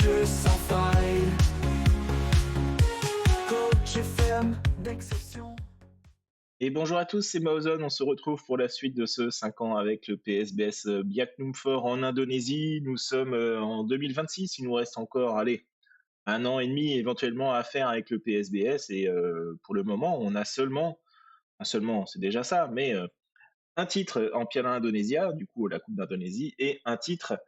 jeu sans faille. Coach FM d'exception. Et bonjour à tous, c'est Maozon. On se retrouve pour la suite de ce 5 ans avec le PSBS Biak Numfor en Indonésie. Nous sommes en 2026. Il nous reste encore, allez, un an et demi éventuellement à faire avec le PSBS. Et pour le moment, on a seulement, c'est déjà ça, mais un titre en Piala Indonesia, du coup la Coupe d'Indonésie, et un titre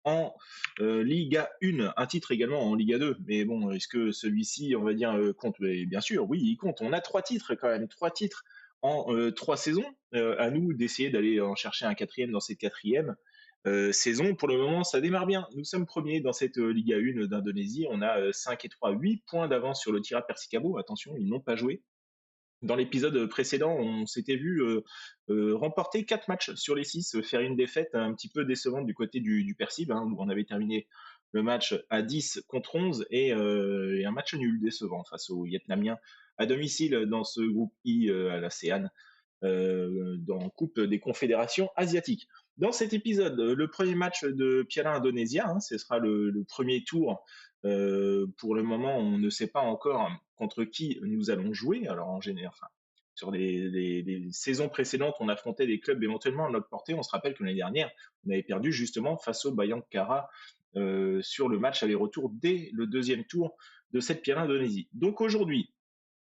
en Liga 1, un titre également en Liga 2. Mais bon, est-ce que celui-ci, on va dire, compte? Mais bien sûr, oui, il compte. On a 3 titres quand même, 3 titres en 3 saisons. À nous d'essayer d'aller en chercher un quatrième dans cette quatrième saison. Pour le moment, ça démarre bien. Nous sommes premiers dans cette Liga 1 d'Indonésie. On a 5 et 3, 8 points d'avance sur le Tira Persikabo. Attention, ils n'ont pas joué. Dans l'épisode précédent, on s'était vu remporter 4 matchs sur les 6, faire une défaite un petit peu décevante du côté du Persib, hein, où on avait terminé le match à 10 contre 11 et un match nul décevant face aux Vietnamiens à domicile dans ce groupe I à l'ASEAN, dans Coupe des Confédérations asiatiques. Dans cet épisode, le premier match de Piala Indonesia, hein, ce sera le premier tour. Pour le moment, on ne sait pas encore contre qui nous allons jouer. Alors en général, enfin, sur les saisons précédentes, on affrontait des clubs éventuellement à notre portée. On se rappelle que l'année dernière, on avait perdu justement face au Bayangkara sur le match aller-retour dès le deuxième tour de cette Piala Indonésie. Donc aujourd'hui,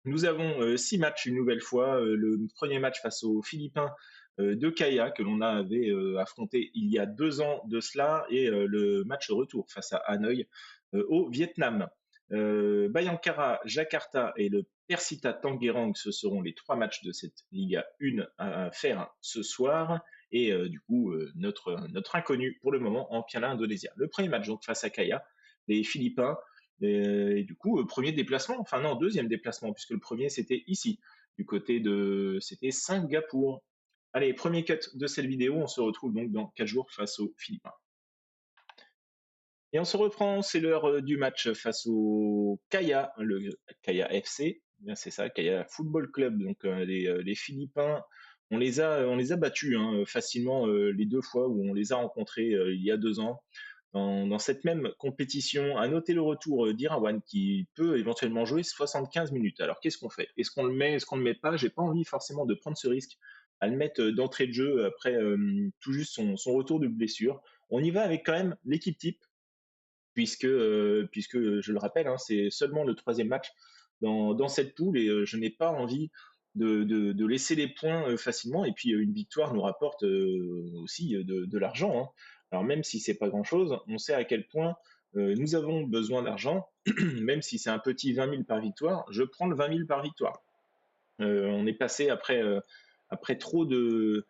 nous avons 6 matchs une nouvelle fois. Le premier match face aux Philippins de Kaya que l'on avait affronté il y a 2 ans de cela, et le match retour face à Hanoï au Vietnam. Bayangkara, Jakarta et le Persita Tangerang, ce seront les 3 matchs de cette Liga 1 à faire ce soir. Et du coup, notre inconnu pour le moment en Piala Indonesia. Le premier match donc face à Kaya, les Philippins. Et du coup, premier déplacement, enfin non, deuxième déplacement, puisque le premier c'était ici, du côté de, c'était Singapour. Allez, premier cut de cette vidéo, on se retrouve donc dans 4 jours face aux Philippins. Et on se reprend, c'est l'heure du match face au Kaya, le Kaya FC, c'est ça, Kaya Football Club. Donc les Philippins, on les a battus hein, facilement les 2 fois où on les a rencontrés il y a 2 ans. Dans cette même compétition, à noter le retour d'Irawan qui peut éventuellement jouer 75 minutes. Alors qu'est-ce qu'on fait? Est-ce qu'on le met? Est-ce qu'on ne le met pas? J'ai pas envie forcément de prendre ce risque à le mettre d'entrée de jeu après tout juste son retour de blessure. On y va avec quand même l'équipe type, puisque je le rappelle, hein, c'est seulement le 3e match dans cette poule, et je n'ai pas envie de laisser les points facilement. Et puis une victoire nous rapporte aussi de l'argent, hein. Alors même si c'est pas grand-chose, on sait à quel point nous avons besoin d'argent. Même si c'est un petit 20 000 par victoire, je prends le 20 000 par victoire. On est passé après trop de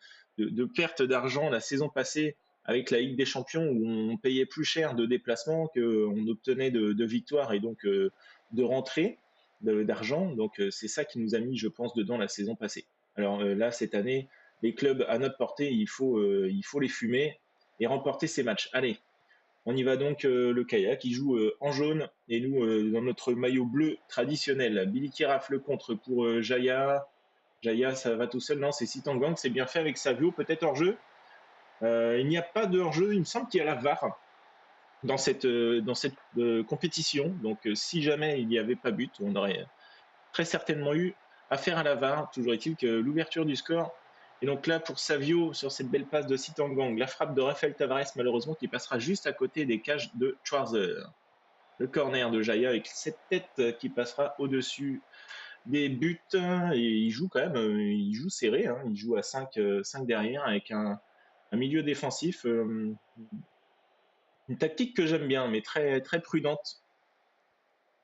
pertes d'argent la saison passée avec la Ligue des Champions, où on payait plus cher de déplacement qu'on obtenait de victoires, et donc de rentrées d'argent. Donc c'est ça qui nous a mis, je pense, dedans la saison passée. Alors là, cette année, les clubs à notre portée, il faut les fumer et remporter ces matchs. Allez, on y va donc, le Kayak qui joue en jaune, et nous dans notre maillot bleu traditionnel. Billy qui rafle contre pour Jaya. Jaya, ça va tout seul. Non, c'est Sitangang, c'est bien fait avec Savio, peut-être hors-jeu. Il n'y a pas de hors-jeu, il me semble qu'il y a la VAR dans cette compétition. Donc si jamais il n'y avait pas but, on aurait très certainement eu affaire à la VAR. Toujours est-il que l'ouverture du score. Et donc là, pour Savio, sur cette belle passe de Sitangang, la frappe de Rafael Tavares, malheureusement, qui passera juste à côté des cages de Schwarzer. Le corner de Jaya avec cette tête qui passera au-dessus des buts. Et il joue quand même, il joue serré, hein, il joue à 5 derrière avec un milieu défensif. Une tactique que j'aime bien, mais très, très prudente.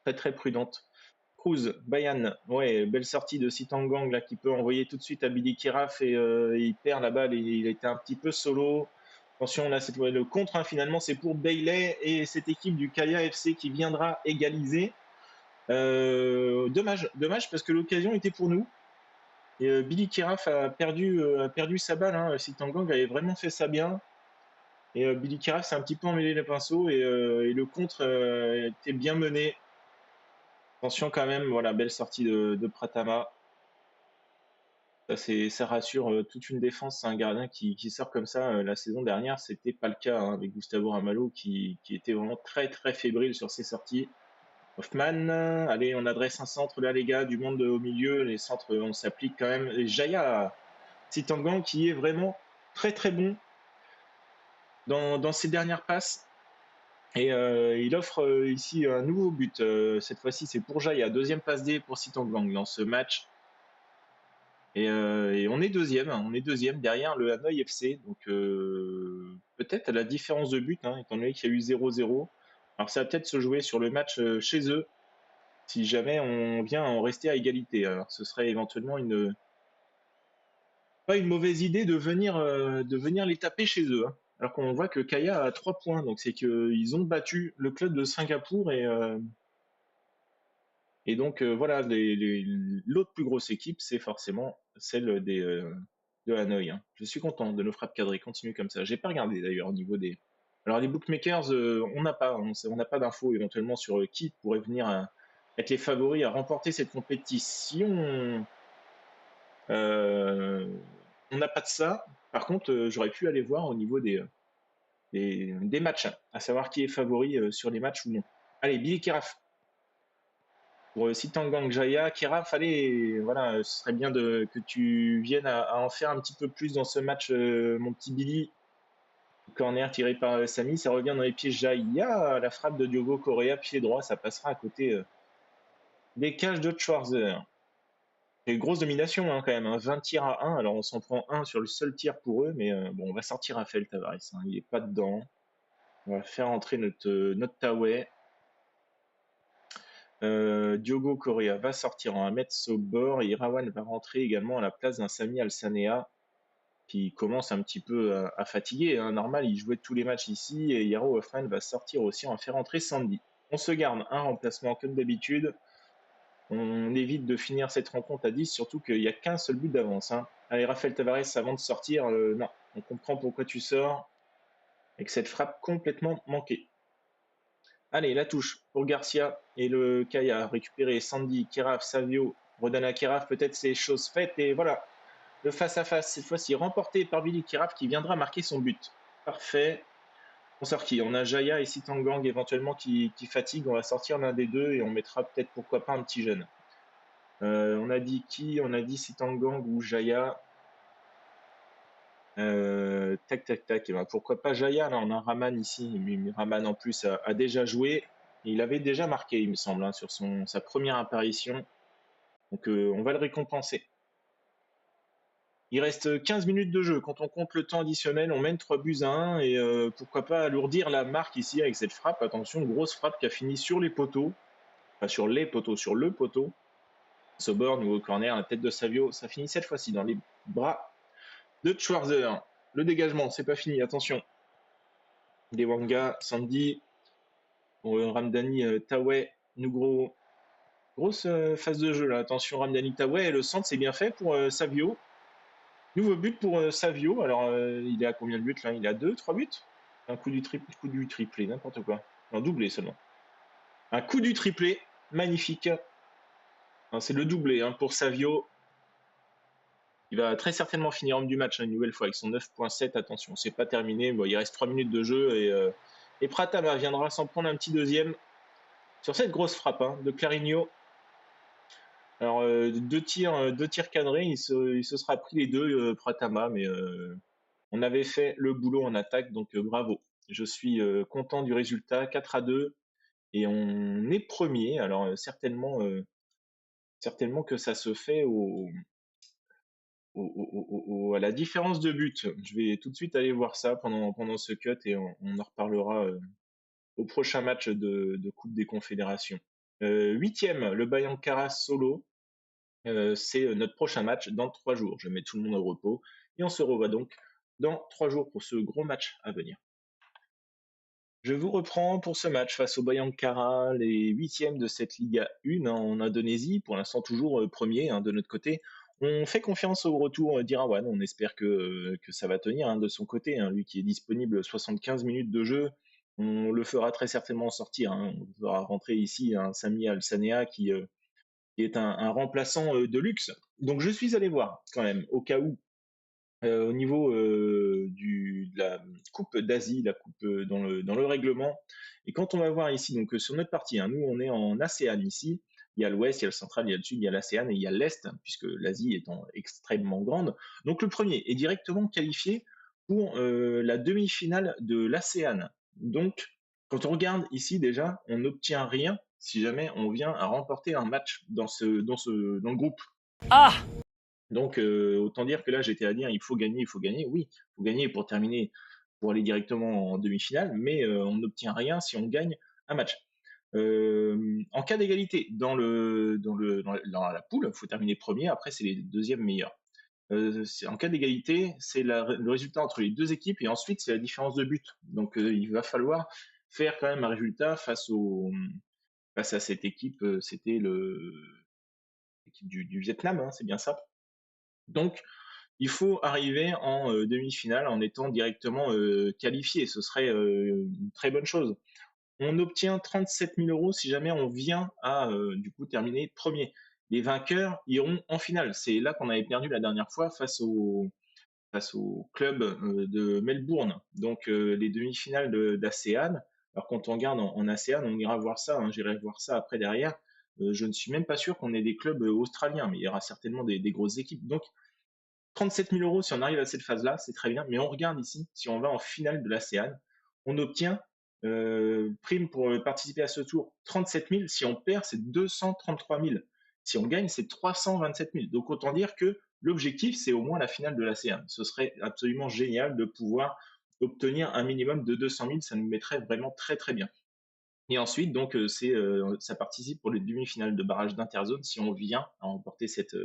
Très, très prudente. Cruz, Bayan, ouais, belle sortie de Sitangang là, qui peut envoyer tout de suite à Billy Kiraf, et il perd la balle et il était un petit peu solo. Attention, là, c'est le contre, hein, finalement, c'est pour Bailey et cette équipe du Kaya FC qui viendra égaliser. Dommage parce que l'occasion était pour nous. Et Billy Kiraf a perdu sa balle, hein. Sitangang avait vraiment fait ça bien. Et Billy Kiraf s'est un petit peu emmêlé les pinceaux, et le contre était bien mené. Attention quand même, voilà, belle sortie de Pratama. Ça rassure toute une défense. C'est un gardien qui sort comme ça. La saison dernière, c'était pas le cas hein, avec Gustavo Ramalho qui était vraiment très très fébrile sur ses sorties. Hoffman, allez, on adresse un centre là, les gars, du monde au milieu. Les centres, on s'applique quand même. Et Jaya Sitangan qui est vraiment très très bon dans ses dernières passes. Et il offre ici un nouveau but. Cette fois-ci, c'est pour Jaya. Deuxième passe D pour Sitangang dans ce match. Et on est deuxième, hein, on est deuxième derrière le Hanoï FC. Donc peut-être à la différence de but, hein, étant donné qu'il y a eu 0-0. Alors ça va peut-être se jouer sur le match chez eux, si jamais on vient en rester à égalité. Alors ce serait éventuellement pas une mauvaise idée de venir les taper chez eux, hein. Alors qu'on voit que Kaya a 3 points, donc c'est qu'ils ont battu le club de Singapour et donc voilà, l'autre plus grosse équipe, c'est forcément celle de Hanoï, hein. Je suis content de nos frappes cadrées, continue comme ça. J'ai pas regardé d'ailleurs au niveau des. Alors les bookmakers, on n'a pas d'infos éventuellement sur qui pourrait venir être les favoris à remporter cette compétition. On n'a pas de ça. Par contre, j'aurais pu aller voir au niveau des matchs, hein, à savoir qui est favori sur les matchs ou non. Allez, Billy Keraf pour Sitangang Jaya. Keraf, allez, voilà, ce serait bien que tu viennes à en faire un petit peu plus dans ce match, mon petit Billy. Corner tiré par Samy, ça revient dans les pieds Jaya. La frappe de Diogo Correa, pied droit, ça passera à côté des cages de Schwarzer. C'est une grosse domination hein, quand même, hein, 20 tirs à 1. Alors on s'en prend un sur le seul tir pour eux, mais bon, on va sortir Rafael Tavares, hein, il est pas dedans. On va faire entrer notre Tawai. Diogo Correa va sortir en 1 mètre au bord et Irawan va rentrer également à la place d'un Sami Al-Sanea qui commence un petit peu à fatiguer, hein. Normal, il jouait tous les matchs ici et Yaro Hoffman va sortir aussi en faire entrer Sandy. On se garde un remplacement comme d'habitude. On évite de finir cette rencontre à 10, surtout qu'il n'y a qu'un seul but d'avance, hein. Allez, Rafael Tavares, avant de sortir, non, on comprend pourquoi tu sors avec cette frappe complètement manquée. Allez, la touche pour Garcia et le Kaya récupéré Sandy, Keraf, Savio, Rodana Keraf, peut-être c'est chose faite et voilà, le face-à-face cette fois-ci remporté par Billy Keraf qui viendra marquer son but. Parfait. On sort qui? On a Jaya et Sitangang éventuellement qui fatiguent, on va sortir l'un des deux et on mettra peut-être pourquoi pas un petit jeune. On a dit qui? On a dit Sitangang ou Jaya. Tac, tac, tac. Et ben, pourquoi pas Jaya? Là, on a Raman ici. Mais Raman en plus a déjà joué. Il avait déjà marqué, il me semble, hein, sur sa première apparition. Donc on va le récompenser. Il reste 15 minutes de jeu. Quand on compte le temps additionnel, on mène 3 buts à 1. Et pourquoi pas alourdir la marque ici avec cette frappe. Attention, grosse frappe qui a fini sur les poteaux. Pas sur les poteaux, sur le poteau. Sober, nouveau corner, la tête de Savio. Ça finit cette fois-ci dans les bras de Schwarzer. Le dégagement, c'est pas fini, attention. Dewanga, Sandy, Ramdani, Tawai, Nugro. Grosse phase de jeu là, attention Ramdani Tawai. Le centre, c'est bien fait pour Savio. Nouveau but pour Savio. Alors, il est à combien de buts là? Il a 2, 3 buts? Un coup du triplé, n'importe quoi. Un doublé seulement. Un coup du triplé, magnifique. C'est le doublé hein, pour Savio. Il va très certainement finir homme du match hein, une nouvelle fois avec son 9.7. Attention, c'est pas terminé. Bon, il reste 3 minutes de jeu et Pratama viendra s'en prendre un petit deuxième sur cette grosse frappe hein, de Clarigno. Alors, 2 tirs cadrés, il se sera pris les deux, Pratama, mais on avait fait le boulot en attaque, donc bravo. Je suis content du résultat, 4-2, et on est premier. Alors, certainement que ça se fait à la différence de but. Je vais tout de suite aller voir ça pendant ce cut et on en reparlera au prochain match de Coupe des Confédérations. Huitième, le Bayankara Solo. C'est notre prochain match dans 3 jours. Je mets tout le monde au repos et on se revoit donc dans 3 jours pour ce gros match à venir. Je vous reprends pour ce match face au Bayankara, les huitièmes de cette Liga 1 en Indonésie, pour l'instant toujours premier hein, de notre côté. On fait confiance au retour d'Irawan, on espère que ça va tenir hein, de son côté, hein, lui qui est disponible 75 minutes de jeu. On le fera très certainement sortir, hein. On fera rentrer ici un Sami Al-Sanea qui est un remplaçant de luxe. Donc je suis allé voir quand même, au cas où, au niveau de la Coupe d'Asie, la Coupe dans le règlement. Et quand on va voir ici, donc sur notre partie, hein, nous on est en ASEAN ici, il y a l'Ouest, il y a le Central, il y a le Sud, il y a l'ASEAN et il y a l'Est, puisque l'Asie étant extrêmement grande. Donc le premier est directement qualifié pour la demi-finale de l'ASEAN. Donc quand on regarde ici déjà, on n'obtient rien si jamais on vient à remporter un match dans le groupe. Ah! Donc, autant dire que là, j'étais à dire, il faut gagner, il faut gagner. Oui, il faut gagner pour terminer, pour aller directement en demi-finale, mais on n'obtient rien si on gagne un match. En cas d'égalité, dans la poule, il faut terminer premier, après, c'est les deuxièmes meilleurs. En cas d'égalité, c'est le résultat entre les deux équipes, et ensuite, c'est la différence de but. Donc, il va falloir faire quand même un résultat face à cette équipe, c'était l'équipe du Vietnam, hein, c'est bien ça. Donc, il faut arriver en demi-finale en étant directement qualifié. Ce serait une très bonne chose. On obtient 37 000 euros si jamais on vient à du coup terminer premier. Les vainqueurs iront en finale. C'est là qu'on avait perdu la dernière fois face au club de Melbourne. Donc les demi-finales d'ASEAN. Alors quand on regarde en ASEAN, on ira voir ça. Hein, j'irai voir ça après derrière. Je ne suis même pas sûr qu'on ait des clubs australiens, mais il y aura certainement des grosses équipes. Donc 37 000 euros si on arrive à cette phase-là, c'est très bien. Mais on regarde ici, si on va en finale de l'ASEAN, on obtient prime pour participer à ce tour 37 000. Si on perd, c'est 233 000. Si on gagne, c'est 327 000. Donc autant dire que l'objectif, c'est au moins la finale de l'ASEAN. Ce serait absolument génial de pouvoir obtenir un minimum de 200 000. Ça nous mettrait vraiment très très bien. Et ensuite, donc, ça participe pour les demi-finales de barrage d'interzone si on vient à remporter cette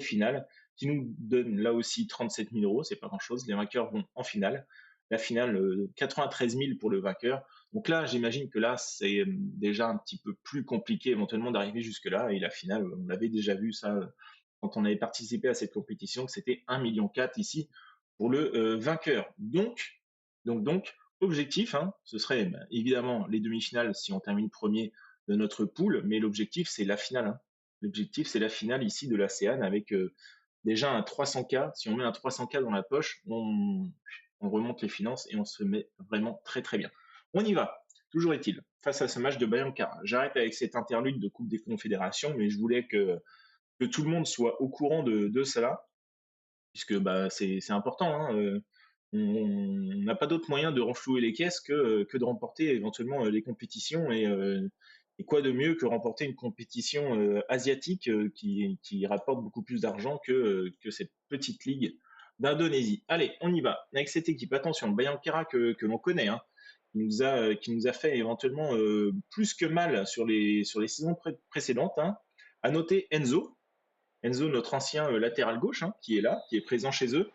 finale, qui nous donne là aussi 37 000 euros, c'est pas grand-chose. Les vainqueurs vont en finale. La finale, 93 000 pour le vainqueur. Donc là, j'imagine que là, c'est déjà un petit peu plus compliqué éventuellement d'arriver jusque-là. Et la finale, on avait déjà vu ça quand on avait participé à cette compétition, que c'était 1,4 million ici pour le vainqueur. Donc, objectif, hein, ce serait évidemment les demi-finales si on termine premier de notre poule, mais l'objectif c'est la finale. Hein. L'objectif c'est la finale ici de l'ASEAN avec déjà un 300K. Si on met un 300K dans la poche, on remonte les finances et on se met vraiment très très bien. On y va. Toujours est-il, face à ce match de Bayankara. J'arrête avec cette interlude de Coupe des Confédérations, mais je voulais que tout le monde soit au courant de cela, puisque bah, c'est important. Hein, on n'a pas d'autre moyen de renflouer les caisses que de remporter éventuellement les compétitions et quoi de mieux que remporter une compétition asiatique qui rapporte beaucoup plus d'argent que cette petite ligue d'Indonésie. Allez, on y va avec cette équipe. Attention, le Bayangkara que l'on connaît, hein, qui nous a fait éventuellement plus que mal sur les saisons précédentes. Hein. À noter Enzo, notre ancien latéral gauche, hein, qui est là, qui est présent chez eux.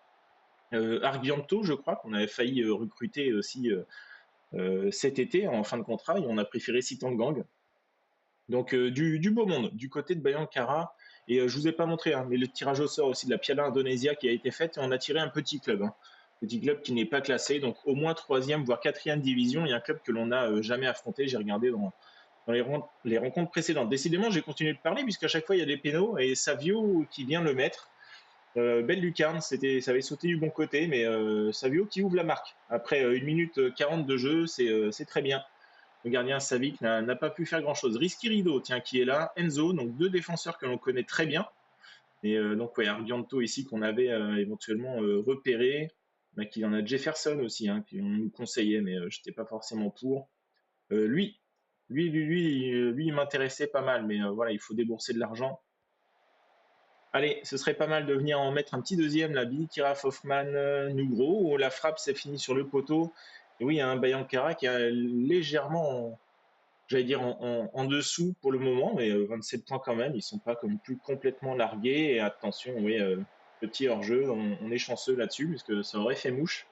Argianto, je crois, qu'on avait failli recruter aussi cet été en fin de contrat, et on a préféré Sitangang. Donc du beau monde, du côté de Bayankara. Et je vous ai pas montré, hein, mais le tirage au sort aussi de la Piala Indonesia qui a été fait, et on a tiré un petit club. Hein. Petit club qui n'est pas classé, donc au moins troisième, voire quatrième division. Il y a un club que l'on n'a jamais affronté, j'ai regardé dans les rencontres précédentes. Décidément, j'ai continué de parler, puisqu'à chaque fois, il y a des pénaux, et Savio qui vient le mettre. Belle lucarne, ça avait sauté du bon côté, mais Savio qui ouvre la marque. Après 1 minute 40 de jeu, c'est très bien. Le gardien Savic n'a pas pu faire grand-chose. Risky Rido, tiens, qui est là. Enzo, donc deux défenseurs que l'on connaît très bien. Et donc, ouais, Argianto ici qu'on avait éventuellement repéré. Il y en a Jefferson aussi, hein, qui on nous conseillait, mais je n'étais pas forcément pour. Lui, il m'intéressait pas mal, mais voilà, il faut débourser de l'argent. Allez, ce serait pas mal de venir en mettre un petit deuxième, la Kira Hoffman Nugro, où la frappe s'est finie sur le poteau. Et oui, il y a un Bayankara qui est légèrement, j'allais dire, en dessous pour le moment, mais 27 points quand même. Ils ne sont pas comme plus complètement largués. Et attention, oui, petit hors-jeu, on est chanceux là-dessus, puisque ça aurait fait mouche.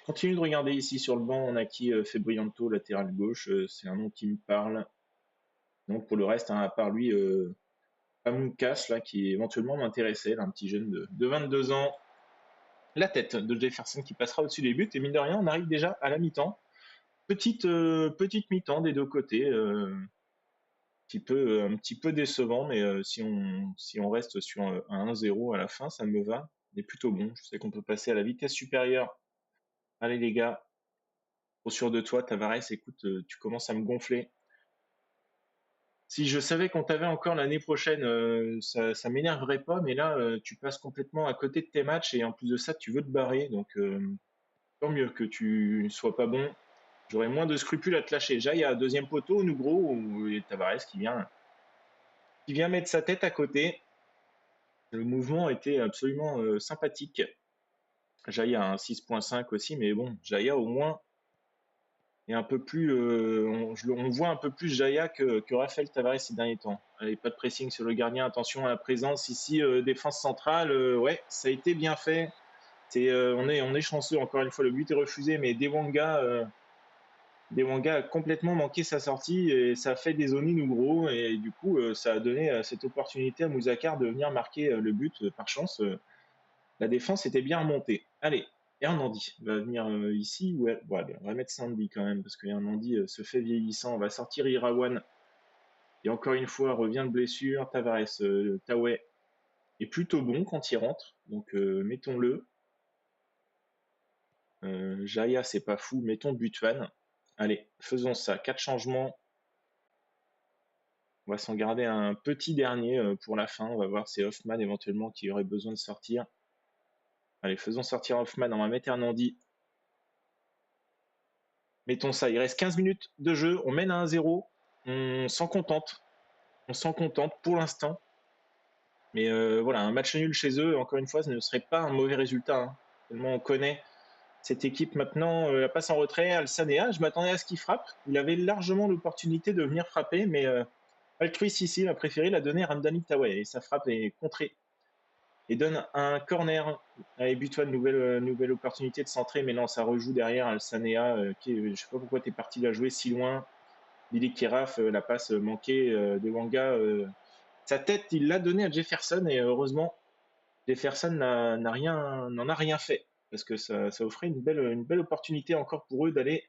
Continue de regarder ici sur le banc, on a qui Febrianto, latéral gauche, c'est un nom qui me parle. Donc pour le reste, hein, à part lui, Pamoukas, là, qui éventuellement m'intéressait, un petit jeune de 22 ans. La tête de Jefferson qui passera au-dessus des buts. Et mine de rien, on arrive déjà à la mi-temps. Petite mi-temps des deux côtés. un petit peu décevant, mais si on reste sur un 1-0 à la fin, ça me va. C'est plutôt bon. Je sais qu'on peut passer à la vitesse supérieure. Allez les gars, trop sûr de toi, Tavares, écoute, tu commences à me gonfler. Si je savais qu'on t'avait encore l'année prochaine, ça m'énerverait pas, mais là, tu passes complètement à côté de tes matchs et en plus de ça, tu veux te barrer, donc tant mieux que tu sois pas bon. J'aurais moins de scrupules à te lâcher. Déjà, il y a deuxième poteau, Nougro, et Tavares qui vient mettre sa tête à côté. Le mouvement était absolument sympathique. Jaya a un 6.5 aussi, mais bon, Jaya au moins est un peu plus. On voit un peu plus Jaya que Rafael Tavares ces derniers temps. Allez, pas de pressing sur le gardien, attention à la présence ici, défense centrale. Ouais, ça a été bien fait. On est chanceux, encore une fois, le but est refusé, mais Dewanga a complètement manqué sa sortie et ça a fait des zones gros et du coup ça a donné cette opportunité à Mouzakar de venir marquer le but par chance. La défense était bien remontée. Allez, Hernandi va venir ici. Ouais, bon, allez, on va mettre Sandy quand même parce que Hernandi se fait vieillissant. On va sortir Irawan et encore une fois revient de blessure. Tavares, Taoué est plutôt bon quand il rentre, donc mettons-le. Jaya, c'est pas fou, mettons Butvan. Allez, faisons ça. 4 changements. On va s'en garder un petit dernier pour la fin. On va voir, c'est Hoffman éventuellement qui aurait besoin de sortir. Allez, faisons sortir Hoffman. On va mettre Hernandi. Mettons ça. Il reste 15 minutes de jeu. On mène à 1-0. On s'en contente. On s'en contente pour l'instant. Mais voilà, un match nul chez eux, encore une fois, ce ne serait pas un mauvais résultat, hein. Tellement on connaît cette équipe maintenant. La passe en retrait. Alsanea, je m'attendais à ce qu'il frappe. Il avait largement l'opportunité de venir frapper, mais altruiste ici, il a préféré la donner à Ramdani Taoué. Et sa frappe est contrée et donne un corner. Allez, Butoine, nouvelle opportunité de centrer, mais non, ça rejoue derrière Alsanea, je ne sais pas pourquoi tu es parti la jouer si loin. Billy Keraf, la passe manquée de Wanga. Sa tête, il l'a donnée à Jefferson, et heureusement, Jefferson n'en a rien fait, parce que ça offrait une belle opportunité encore pour eux d'aller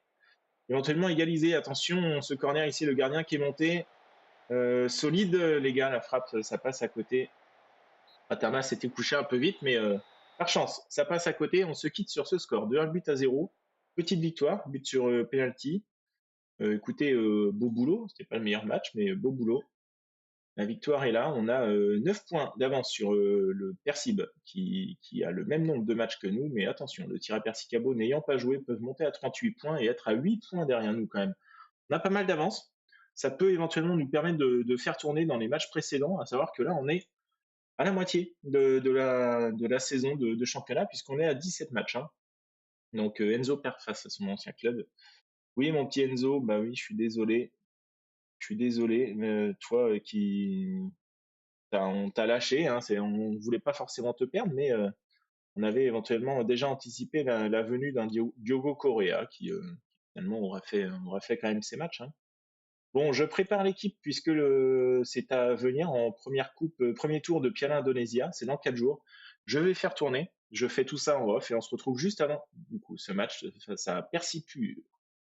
éventuellement égaliser. Attention, ce corner ici, le gardien qui est monté. Solide, les gars, la frappe, ça passe à côté. Paterna s'était couché un peu vite, mais par chance, ça passe à côté. On se quitte sur ce score de 1-0. Petite victoire, but sur penalty. Écoutez, beau boulot. C'était pas le meilleur match, mais beau boulot. La victoire est là. On a 9 points d'avance sur le Persib, qui a le même nombre de matchs que nous. Mais attention, le Tira Persicabo n'ayant pas joué peuvent monter à 38 points et être à 8 points derrière nous quand même. On a pas mal d'avance. Ça peut éventuellement nous permettre de faire tourner dans les matchs précédents, à savoir que là, on est à la moitié de la saison de championnat, puisqu'on est à 17 matchs, hein. Donc Enzo perd face à son ancien club. Oui, mon petit Enzo, bah oui, je suis désolé. Je suis désolé, toi on t'a lâché, hein, on voulait pas forcément te perdre, mais on avait éventuellement déjà anticipé la venue d'un Diogo Correa qui finalement aura fait quand même ses matchs, hein. Bon, je prépare l'équipe puisque c'est à venir en premier tour de Piala Indonesia, c'est dans 4 jours. Je vais faire tourner, je fais tout ça en off et on se retrouve juste avant du coup ce match face à Persipur.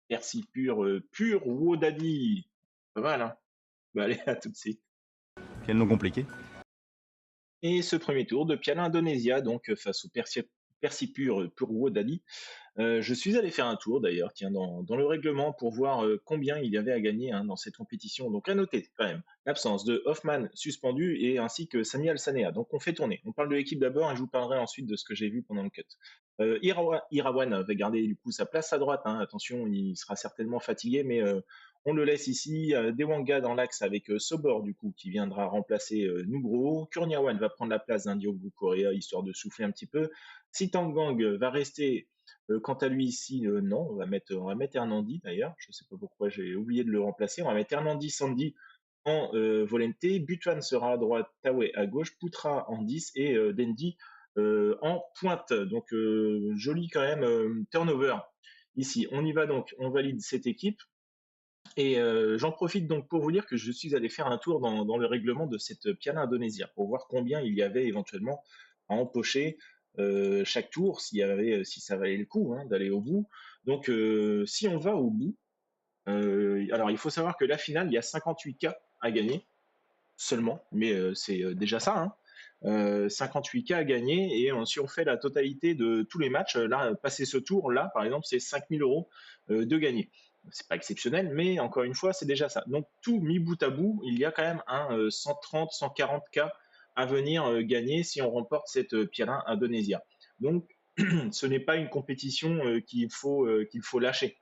Persipur, pur Wodadi. Pas mal, hein? Bah, allez, à tout de suite. Quel nom compliqué. Et ce premier tour de Piala Indonesia, donc face au Persipur Purwodadi. Je suis allé faire un tour d'ailleurs, tiens, dans le règlement pour voir combien il y avait à gagner, hein, dans cette compétition. Donc à noter quand même l'absence de Hoffman suspendu et ainsi que Sami Alsanea. Donc on fait tourner. On parle de l'équipe d'abord et je vous parlerai ensuite de ce que j'ai vu pendant le cut. Irawan va garder du coup sa place à droite, hein. Attention, il sera certainement fatigué, mais on le laisse ici. Dewanga dans l'axe avec Sobor du coup qui viendra remplacer Nugro. Kurniawan va prendre la place d'un Diogo Correa histoire de souffler un petit peu. Sitangang va rester. Quant à lui ici, non, on va mettre Hernandi d'ailleurs. Je ne sais pas pourquoi j'ai oublié de le remplacer. On va mettre Hernandi Sandy en Volenté. Butuan sera à droite, Taoué à gauche, Poutra en 10 et Dendi en pointe. Donc joli quand même turnover ici. On y va donc, on valide cette équipe. Et j'en profite donc pour vous dire que je suis allé faire un tour dans le règlement de cette Piala Indonesia pour voir combien il y avait éventuellement à empocher chaque tour, si ça valait le coup, hein, d'aller au bout. Donc si on va au bout, alors il faut savoir que la finale, il y a 58 cas à gagner seulement, mais c'est déjà ça, hein. 58K à gagner, et si on fait la totalité de tous les matchs, là, passer ce tour, là, par exemple, c'est 5000 euros de gagner. C'est pas exceptionnel, mais encore une fois, c'est déjà ça. Donc, tout mis bout à bout, il y a quand même un 130, 140K à venir gagner si on remporte cette Piala Indonesia. Donc, ce n'est pas une compétition qu'il faut lâcher.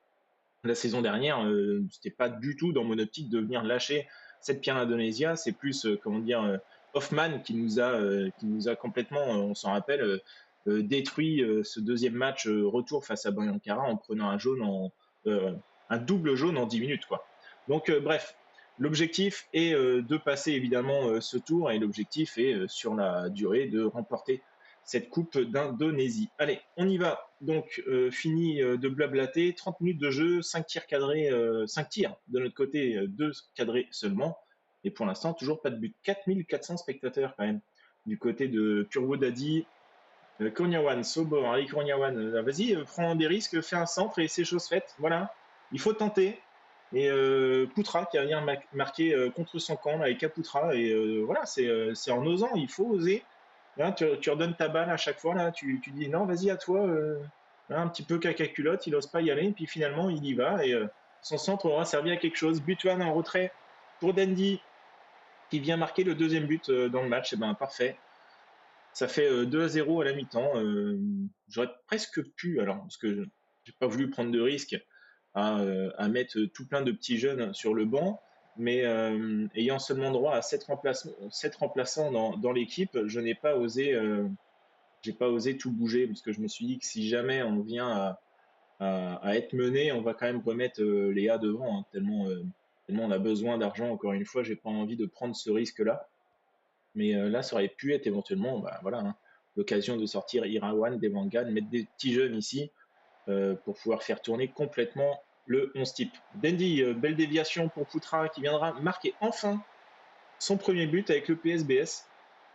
La saison dernière, c'était pas du tout dans mon optique de venir lâcher cette Pierre Indonésia. C'est plus, comment dire, Hoffman qui nous a complètement, on s'en rappelle, détruit ce deuxième match retour face à Bayankara en prenant un double jaune en 10 minutes, quoi. Donc, bref, l'objectif est de passer évidemment ce tour, et l'objectif est sur la durée de remporter cette Coupe d'Indonésie. Allez, on y va. Donc, fini de blablater, 30 minutes de jeu, 5 tirs cadrés, 5 tirs de notre côté, 2 cadrés seulement. Et pour l'instant, toujours pas de but. 4400 spectateurs quand même. Du côté de Purwo Dadi, Konyawan, Sobor, allez Konyawan, vas-y, prends des risques, fais un centre et c'est chose faite. Voilà, il faut tenter. Et Poutra qui va venir marquer contre son camp avec Kapoutra. Et voilà, c'est en osant, il faut oser. Là, tu redonnes ta balle à chaque fois, là, tu dis non, vas-y à toi, là, un petit peu caca culotte, il n'ose pas y aller, puis finalement il y va, et son centre aura servi à quelque chose. Butuan en retrait pour Dandy, qui vient marquer le deuxième but dans le match, et ben parfait. Ça fait 2-0 à la mi-temps. J'aurais presque pu, alors, parce que j'ai pas voulu prendre de risque à mettre tout plein de petits jeunes sur le banc, mais ayant seulement droit à 7 remplaçants dans l'équipe, je n'ai pas osé, j'ai pas osé tout bouger, parce que je me suis dit que si jamais on vient à être mené, on va quand même remettre Léa devant, hein, tellement on a besoin d'argent. Encore une fois, j'ai pas envie de prendre ce risque-là. Mais là, ça aurait pu être éventuellement, bah, voilà, hein, l'occasion de sortir Irawan, Devangan, mettre des petits jeunes ici pour pouvoir faire tourner complètement le 11 type. Dandy, belle déviation pour Poutra qui viendra marquer enfin son premier but avec le PSBS.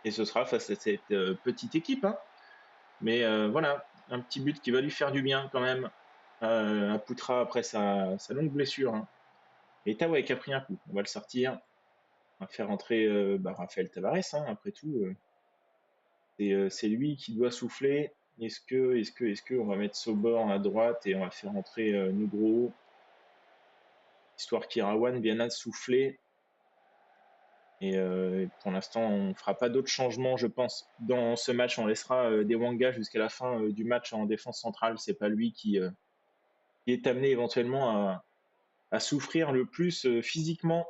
Et ce sera face à cette petite équipe, hein. Mais voilà, un petit but qui va lui faire du bien quand même à Poutra après sa longue blessure, hein. Et Tawai qui a pris un coup, on va le sortir. On va faire rentrer Raphaël Tavares, hein, après tout. C'est lui qui doit souffler. Est-ce que on va mettre Sobor à droite et on va faire entrer Nugro, histoire qu'Irawan vienne à souffler. Et pour l'instant, on ne fera pas d'autres changements, je pense. Dans ce match, on laissera des Wanga jusqu'à la fin du match en défense centrale. C'est pas lui qui est amené éventuellement à souffrir le plus physiquement.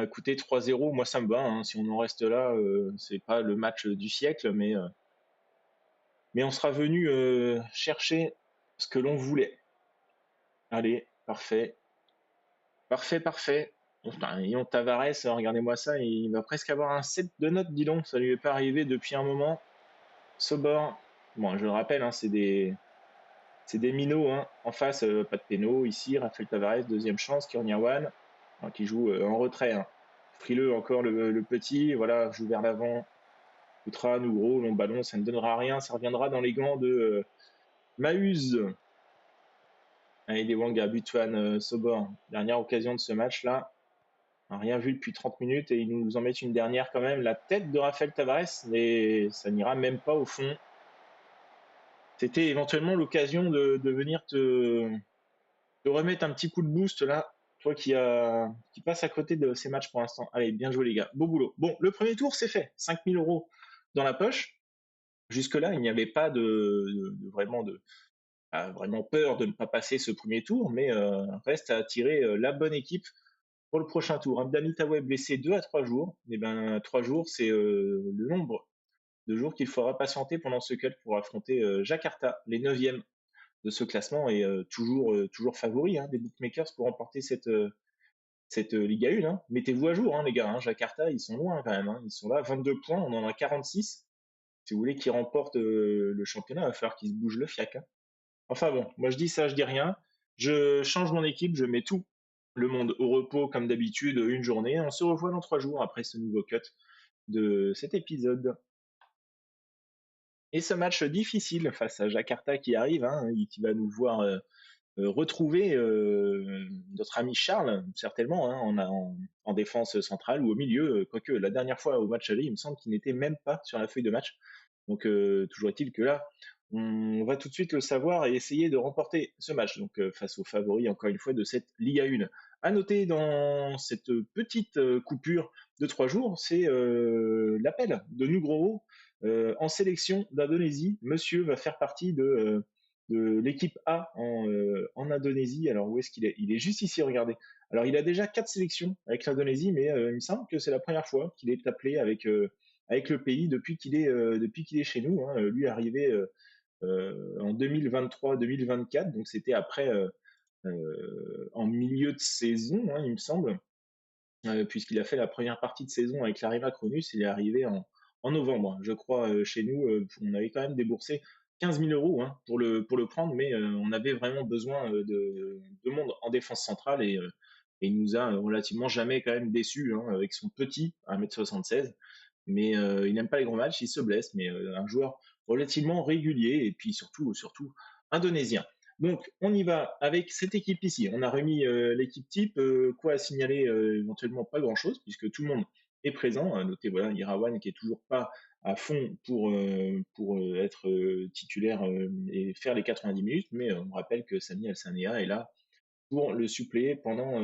Écoutez, 3-0, moi ça me va, hein. Si on en reste là, c'est pas le match du siècle, mais on sera venu chercher ce que l'on voulait. Allez, parfait. Parfait, parfait. Enfin, Ion Tavares, regardez-moi ça, il va presque avoir un 7 de notes, dis donc, ça lui est pas arrivé depuis un moment. Sobor, bon, je le rappelle, hein, c'est des minots, hein. En face, pas de pénaux. Ici, Raphaël Tavares, deuxième chance, Kirniawan, hein, qui joue en retrait, hein. Frileux encore le petit, voilà, joue vers l'avant. Outra, Nougro, long ballon, ça ne donnera rien, ça reviendra dans les gants de Mahuz. Allez, des Wanga, Butuan, Sobor, dernière occasion de ce match-là. On n'a rien vu depuis 30 minutes et ils nous en mettent une dernière quand même. La tête de Raphaël Tavares, mais ça n'ira même pas au fond. C'était éventuellement l'occasion de venir te remettre un petit coup de boost là. Toi qui passe à côté de ces matchs pour l'instant. Allez, bien joué les gars. Beau boulot. Bon, le premier tour, c'est fait. 5000 euros dans la poche. Jusque-là, il n'y avait pas vraiment peur de ne pas passer ce premier tour, mais reste à attirer la bonne équipe pour le prochain tour. Abdani Taweb blessé 2 à 3 jours. Et ben 3 jours, c'est le nombre de jours qu'il faudra patienter pendant ce cut pour affronter Jakarta, les 9e de ce classement, et toujours favori, hein, des bookmakers pour remporter cette Liga 1, hein. Mettez-vous à jour, hein, les gars, hein. Jakarta, ils sont loin quand même, hein. Ils sont là, 22 points, on en a 46. Si vous voulez qu'ils remportent le championnat, il va falloir qu'ils se bougent le fiac, hein. Enfin bon, moi je dis ça, je dis rien. Je change mon équipe, je mets tout le monde au repos comme d'habitude une journée. On se revoit dans 3 jours après ce nouveau cut de cet épisode. Et ce match difficile face à Jakarta qui arrive, hein, qui va nous voir retrouver notre ami Charles, certainement, hein, en défense centrale ou au milieu, quoique la dernière fois au match aller, il me semble qu'il n'était même pas sur la feuille de match. Donc toujours est-il que là, on va tout de suite le savoir et essayer de remporter ce match, donc face aux favoris, encore une fois, de cette Liga 1. À noter dans cette petite coupure de 3 jours, c'est l'appel de Nugroho en sélection d'Indonésie. Monsieur va faire partie de l'équipe A en Indonésie. Alors où est-ce qu'il est? Il est juste ici, regardez. Alors il a déjà 4 sélections avec l'Indonésie, mais il me semble que c'est la première fois qu'il est appelé avec le pays depuis qu'il est chez nous, hein. Lui est arrivé en 2023-2024, donc c'était après en milieu de saison, hein, il me semble, puisqu'il a fait la première partie de saison avec l'Arema Cronus, il est arrivé en novembre, je crois, chez nous. On avait quand même déboursé 15 000 euros, hein, pour le prendre, mais on avait vraiment besoin de monde en défense centrale et il nous a relativement jamais quand même déçus, hein, avec son petit 1,76 m. Mais il n'aime pas les grands matchs, il se blesse, mais un joueur relativement régulier et puis surtout indonésien. Donc, on y va avec cette équipe ici. On a remis l'équipe type. Quoi à signaler? Éventuellement pas grand-chose, puisque tout le monde est présent. Notez, voilà, Irawan qui est toujours pas à fond pour être titulaire et faire les 90 minutes, mais on rappelle que Sami Al-Sanea est là pour le suppléer pendant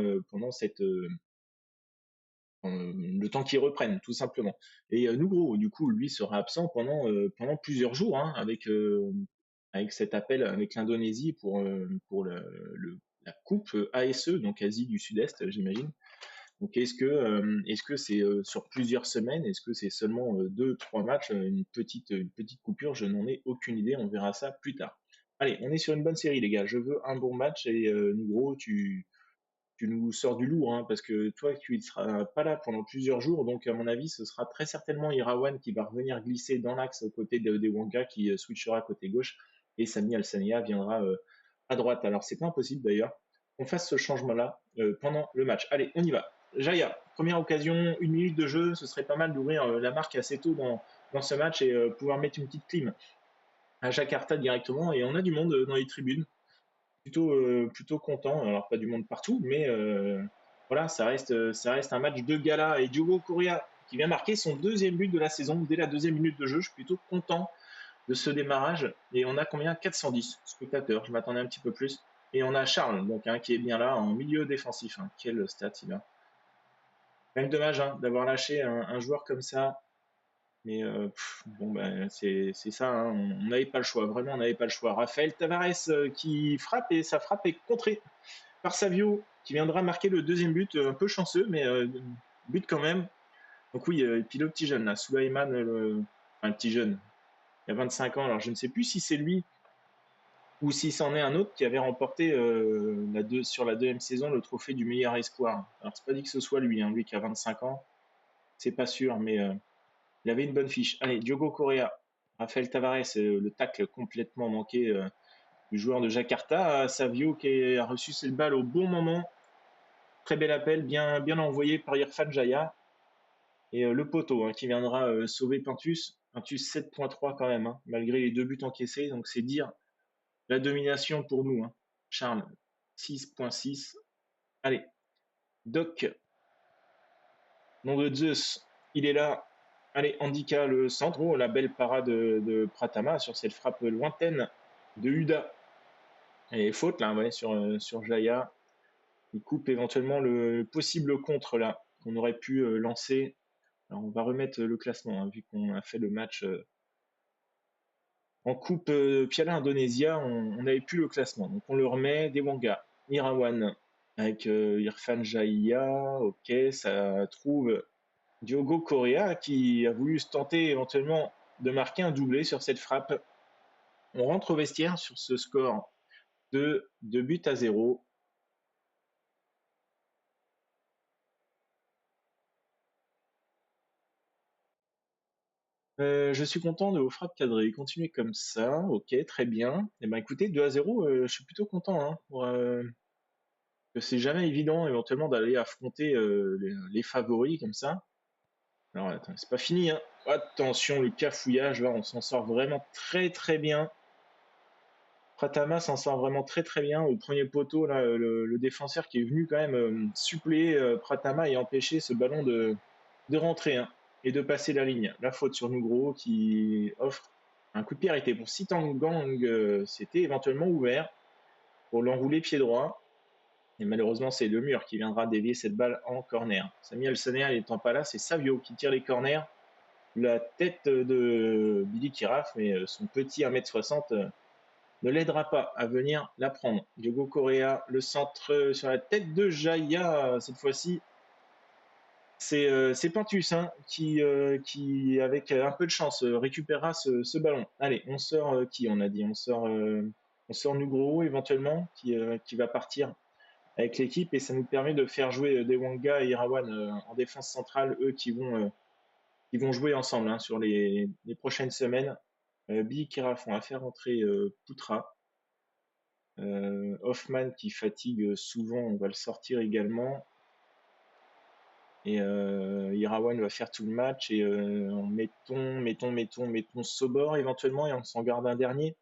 le temps qu'ils reprennent, tout simplement. Et Nugro, du coup, lui sera absent pendant plusieurs jours, hein, avec cet appel avec l'Indonésie pour la coupe ASE, donc Asie du Sud-Est, j'imagine. Donc est-ce que c'est sur plusieurs semaines? Est-ce que c'est seulement 2, 3 matchs, une petite coupure? Je n'en ai aucune idée, on verra ça plus tard. Allez, on est sur une bonne série, les gars. Je veux un bon match et Nugro, tu nous sors du lourd, hein, parce que toi, tu ne seras pas là pendant plusieurs jours, donc à mon avis, ce sera très certainement Irawan qui va revenir glisser dans l'axe aux côtés de Wanga qui switchera côté gauche, et Sami Al-Sanea viendra à droite. Alors c'est pas impossible d'ailleurs qu'on fasse ce changement-là pendant le match. Allez, on y va. Jaya, première occasion, 1 minute de jeu, ce serait pas mal d'ouvrir la marque assez tôt dans ce match et pouvoir mettre une petite clim à Jakarta directement, et on a du monde dans les tribunes plutôt content. Alors pas du monde partout, mais voilà, ça reste un match de gala. Et Diogo Correa qui vient marquer son deuxième but de la saison dès la deuxième minute de jeu. Je suis plutôt content de ce démarrage. Et on a combien? 410 spectateurs. Je m'attendais un petit peu plus. Et on a Charles, donc qui est bien là en milieu défensif, hein. Quel stat il a. Quand même dommage, hein, d'avoir lâché un joueur comme ça. Mais bon, ben, c'est ça, hein, on n'avait pas le choix, vraiment, on n'avait pas le choix. Raphaël Tavares qui frappe, et sa frappe est contrée par Savio qui viendra marquer le deuxième but, un peu chanceux, mais but quand même. Donc oui, et puis le petit jeune là, Souleymane, enfin, le petit jeune, il y a 25 ans, alors je ne sais plus si c'est lui ou si c'en est un autre qui avait remporté sur la deuxième saison le trophée du meilleur espoir. Alors c'est pas dit que ce soit lui, hein, lui qui a 25 ans, c'est pas sûr, mais il avait une bonne fiche. Allez, Diogo Correa, Rafael Tavares, le tacle complètement manqué du joueur de Jakarta. Savio qui a reçu cette balle au bon moment. Très bel appel, bien envoyé par Irfan Jaya. Et le poteau, hein, qui viendra sauver Pintus. Pintus 7.3 quand même, hein, malgré les 2 buts encaissés. Donc c'est dire la domination pour nous, hein. Charles, 6.6. Allez, Doc, nom de Zeus, il est là. Allez, Andika, le centre. Oh, la belle parade de Pratama sur cette frappe lointaine de Huda. Et faute là, ouais, sur Jaya. Il coupe éventuellement le possible contre là qu'on aurait pu lancer. Alors on va remettre le classement, hein, vu qu'on a fait le match en coupe Piala Indonesia, on n'avait plus le classement. Donc on le remet. Dewanga, Irawan avec Irfan Jaya. Ok, ça trouve Diogo Correa qui a voulu se tenter éventuellement de marquer un doublé sur cette frappe. On rentre au vestiaire sur ce score de 2 buts à 0. Je suis content de vos frappes cadrées. Continuez comme ça. Ok, très bien. Eh ben, écoutez, 2-0, je suis plutôt content, hein, que c'est jamais évident éventuellement d'aller affronter les favoris comme ça. Alors, attends, c'est pas fini, hein. Attention, le cafouillage, là, on s'en sort vraiment très très bien. Pratama s'en sort vraiment très très bien au premier poteau là, le défenseur qui est venu quand même suppléer Pratama et empêcher ce ballon de rentrer hein, et de passer la ligne. La faute sur Nugro qui offre un coup de pied arrêté pour Sitangang, c'était éventuellement ouvert pour l'enrouler pied droit. Et malheureusement, c'est le mur qui viendra dévier cette balle en corner. Samuel Saner n'étant pas là, c'est Savio qui tire les corners. La tête de Billy Kiraf, mais son petit 1m60 ne l'aidera pas à venir la prendre. Diogo Correa, le centre sur la tête de Jaya, cette fois-ci. C'est Pintus hein, qui, avec un peu de chance, récupérera ce ballon. Allez, on sort qui on a dit on sort Nugro éventuellement, qui va partir avec l'équipe et ça nous permet de faire jouer Dewanga et Irawan en défense centrale, eux qui vont jouer ensemble hein, sur les prochaines semaines. Billy Kiraf, on va faire entrer Poutra. Hoffman qui fatigue souvent, on va le sortir également. Et Irawan va faire tout le match et mettons Sobor éventuellement et on s'en garde un dernier.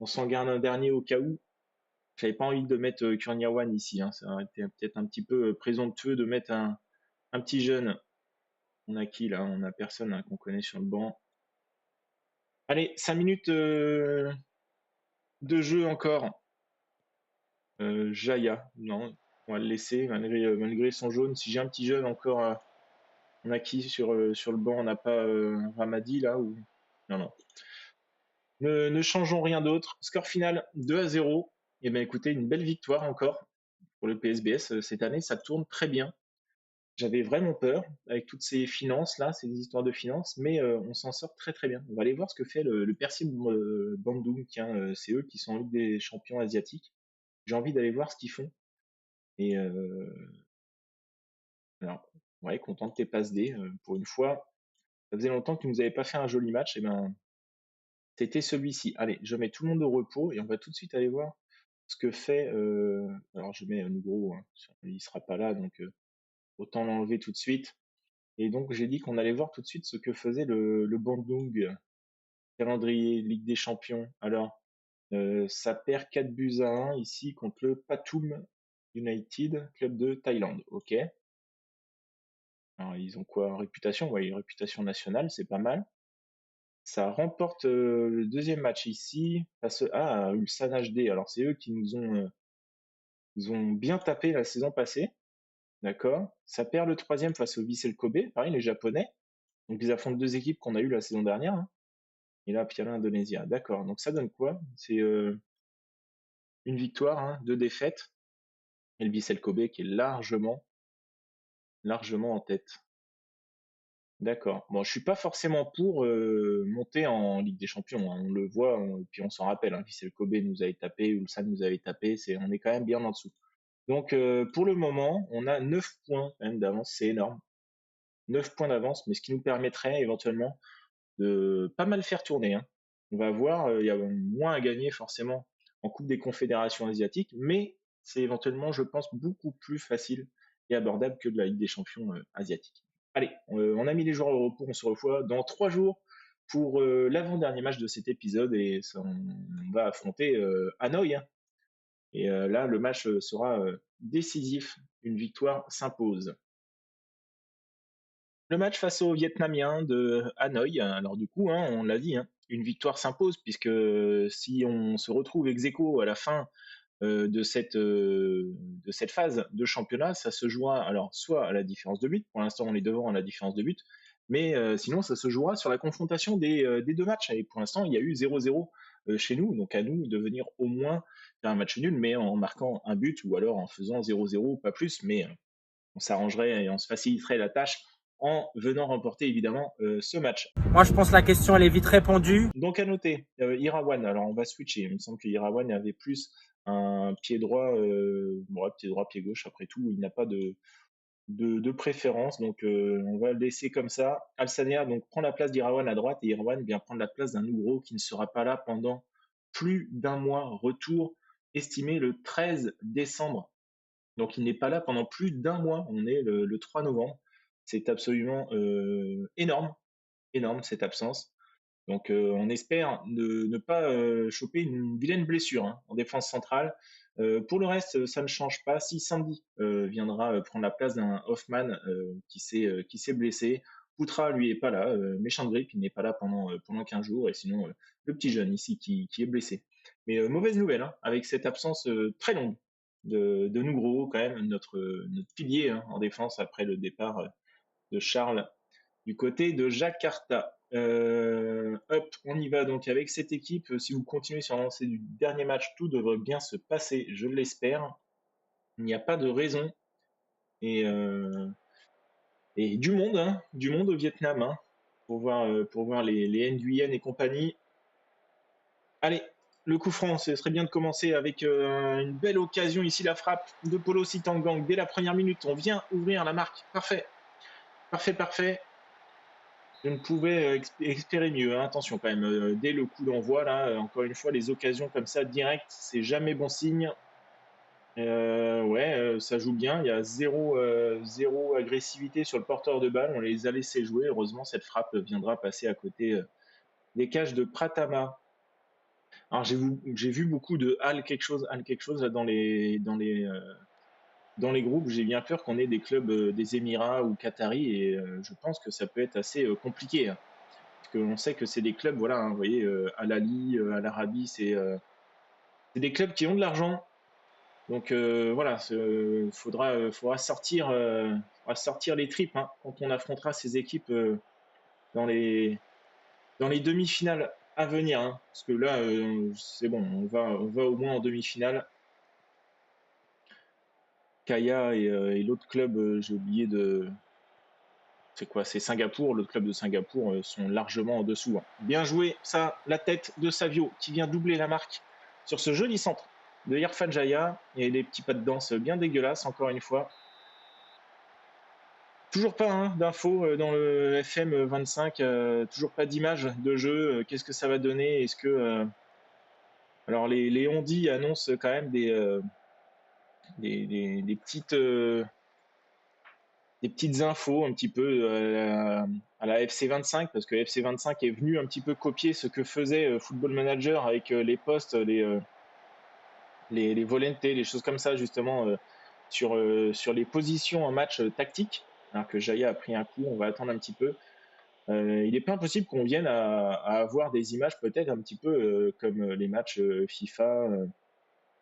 On s'en garde un dernier au cas où. J'avais pas envie de mettre Kurniawan ici, hein. Ça aurait été peut-être un petit peu présomptueux de mettre un petit jeune. On a qui là? On a personne hein, qu'on connaît sur le banc. Allez, 5 minutes de jeu encore. Jaya, non, on va le laisser malgré son jaune. Si j'ai un petit jeune encore, on a qui sur le banc? On n'a pas Ramadi là ou non non. Ne changeons rien d'autre. Score final 2-0. Et bien écoutez, une belle victoire encore pour le PSBS cette année. Ça tourne très bien. J'avais vraiment peur avec toutes ces finances là, ces histoires de finances, mais on s'en sort très très bien. On va aller voir ce que fait le Persib Bandung. Tiens, c'est eux qui sont en Ligue des Champions asiatiques. J'ai envie d'aller voir ce qu'ils font. Et alors, ouais, content de tes passes D. Pour une fois, ça faisait longtemps que tu nous avais pas fait un joli match. Et ben, c'était celui-ci. Allez, je mets tout le monde au repos et on va tout de suite aller voir ce que fait. Alors, je mets un gros. Hein, il sera pas là, donc autant l'enlever tout de suite. Et donc, j'ai dit qu'on allait voir tout de suite ce que faisait le Bandung. Calendrier, Ligue des Champions. Alors, ça perd 4 buts à 1 ici contre le Pathum United, club de Thaïlande. Ok. Alors, ils ont quoi? Réputation? Ouais, réputation nationale, c'est pas mal. Ça remporte le deuxième match ici face à Ulsan HD. Alors, c'est eux qui ils ont bien tapé la saison passée. D'accord. Ça perd le troisième face au Vissel Kobe, pareil, les Japonais. Donc, ils affrontent deux équipes qu'on a eues la saison dernière. Hein. Et là, Piala Indonésia. D'accord. Donc, ça donne quoi? C'est une victoire, hein, deux défaites. Et le Vissel Kobe qui est largement en tête. D'accord. Bon, je suis pas forcément pour monter en Ligue des Champions. Hein. On le voit, puis on s'en rappelle. Hein, Vissel Kobe nous avait tapé, Ulsan nous avait tapé. On est quand même bien en dessous. Donc, pour le moment, on a 9 points quand même d'avance. C'est énorme. 9 points d'avance, mais ce qui nous permettrait éventuellement de pas mal faire tourner. Hein. On va voir, il y a moins à gagner forcément en Coupe des Confédérations asiatiques, mais c'est éventuellement, je pense, beaucoup plus facile et abordable que de la Ligue des Champions asiatique. Allez, on a mis les joueurs au repos, on se revoit dans 3 jours pour l'avant-dernier match de cet épisode et on va affronter Hanoï. Hein. Et là, le match sera décisif, une victoire s'impose. Le match face aux Vietnamiens de Hanoï, alors du coup, hein, on l'a dit, hein, une victoire s'impose puisque si on se retrouve ex aequo à la fin de cette phase de championnat, ça se jouera alors soit à la différence de but, pour l'instant on est devant à la différence de but, mais sinon ça se jouera sur la confrontation des deux matchs. Et pour l'instant il y a eu 0-0 chez nous, donc à nous de venir au moins faire un match nul, mais en marquant un but ou alors en faisant 0-0, pas plus, mais on s'arrangerait et on se faciliterait la tâche en venant remporter évidemment ce match. Moi, je pense que la question, elle est vite répondue. Donc à noter, Irawan, alors on va switcher. Il me semble que Irawan avait plus un pied droit, pied droit, pied gauche, après tout, il n'a pas de préférence, donc on va le laisser comme ça. Alsania donc prend la place d'Irawan à droite et Irawan vient prendre la place d'un Nougro qui ne sera pas là pendant plus d'un mois. Retour estimé le 13 décembre. Donc il n'est pas là pendant plus d'un mois. On est le 3 novembre. C'est absolument énorme cette absence. Donc on espère ne pas choper une vilaine blessure hein, en défense centrale. Pour le reste, ça ne change pas. Si Sandy viendra prendre la place d'un Hoffman qui s'est blessé, Poutra lui est pas là, méchant grip, il n'est pas là pendant 15 jours, et sinon le petit jeune ici qui est blessé. Mais mauvaise nouvelle, hein, avec cette absence très longue de Nougro, quand même, notre pilier hein, en défense après le départ de Charles du côté de Jakarta. Hop, on y va donc avec cette équipe. Si vous continuez sur la lancée du dernier match, tout devrait bien se passer, je l'espère. Il n'y a pas de raison. Et du monde au Vietnam, hein, pour voir les Nguyen et compagnie. Allez, le coup franc, ce serait bien de commencer avec une belle occasion ici, la frappe de Polo Sitangang dès la première minute. On vient ouvrir la marque. Parfait, parfait, parfait. Je ne pouvais espérer mieux. Hein. Attention quand même, dès le coup d'envoi, là, encore une fois, les occasions comme ça, direct, c'est jamais bon signe. Ouais, ça joue bien. Il y a zéro agressivité sur le porteur de balle. On les a laissés jouer. Heureusement, cette frappe viendra passer à côté des cages de Pratama. Alors, j'ai vu beaucoup de Hal quelque chose là, dans les groupes. J'ai bien peur qu'on ait des clubs des Émirats ou Qataris et je pense que ça peut être assez compliqué. Hein. Parce qu'on sait que c'est des clubs, voilà, hein, vous voyez, Al Ahly, Al Arabi, c'est des clubs qui ont de l'argent. Donc voilà, faudra sortir les tripes hein, quand on affrontera ces équipes dans les, dans les demi-finales à venir. Hein. Parce que là, c'est bon, on va au moins en demi-finale. Kaya et l'autre club, j'ai oublié de. C'est quoi? C'est Singapour. L'autre club de Singapour sont largement en dessous. Hein. Bien joué, ça, la tête de Savio qui vient doubler la marque sur ce joli centre de Irfan Jaya et les petits pas de danse bien dégueulasses, encore une fois. Toujours pas hein, d'infos dans le FM 25, toujours pas d'image de jeu. Qu'est-ce que ça va donner? Est-ce que. Alors, les Ondi annoncent quand même des petites infos un petit peu à la FC25 parce que FC25 est venu un petit peu copier ce que faisait Football Manager avec les postes, les volentés, les choses comme ça justement sur les positions en match tactique. Alors que Jaya a pris un coup, on va attendre un petit peu. Il n'est pas impossible qu'on vienne à avoir des images peut-être un petit peu comme les matchs FIFA.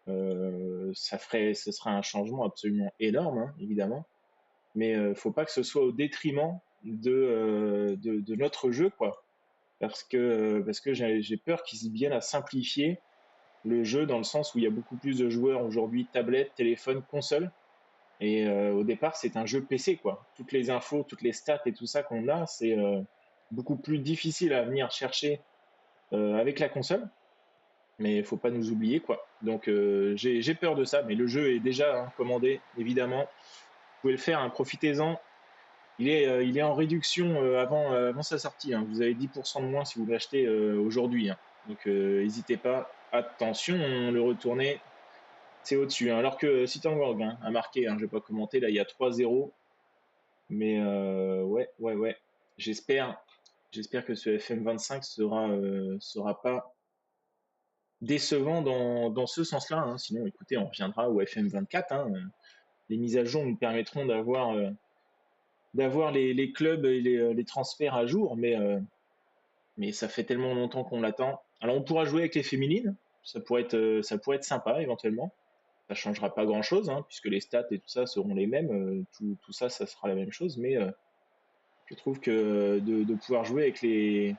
Ce serait un changement absolument énorme, hein, évidemment. Mais faut pas que ce soit au détriment de notre jeu, quoi. Parce que j'ai peur qu'ils viennent à simplifier le jeu dans le sens où il y a beaucoup plus de joueurs aujourd'hui, tablette, téléphone, console. Et au départ, c'est un jeu PC, quoi. Toutes les infos, toutes les stats et tout ça qu'on a, c'est beaucoup plus difficile à venir chercher avec la console. Mais il faut pas nous oublier, quoi. Donc j'ai peur de ça, mais le jeu est déjà hein, commandé, évidemment. Vous pouvez le faire, hein, profitez-en. Il est en réduction avant sa sortie. Hein. Vous avez 10% de moins si vous l'achetez aujourd'hui. Hein. Donc n'hésitez pas. Attention, le retourner, c'est au-dessus. Hein. Alors que Sitangorg hein, a marqué, hein, je ne vais pas commenter, là il y a 3-0. Mais ouais. J'espère, j'espère que ce FM25 sera pas décevant dans ce sens-là. Hein. Sinon, écoutez, on reviendra au FM24. Hein. Les mises à jour nous permettront d'avoir les clubs et les transferts à jour, mais ça fait tellement longtemps qu'on l'attend. Alors on pourra jouer avec les féminines, ça pourrait être sympa éventuellement. Ça changera pas grand-chose, hein, puisque les stats et tout ça seront les mêmes, tout ça, ça sera la même chose, mais je trouve que de pouvoir jouer avec les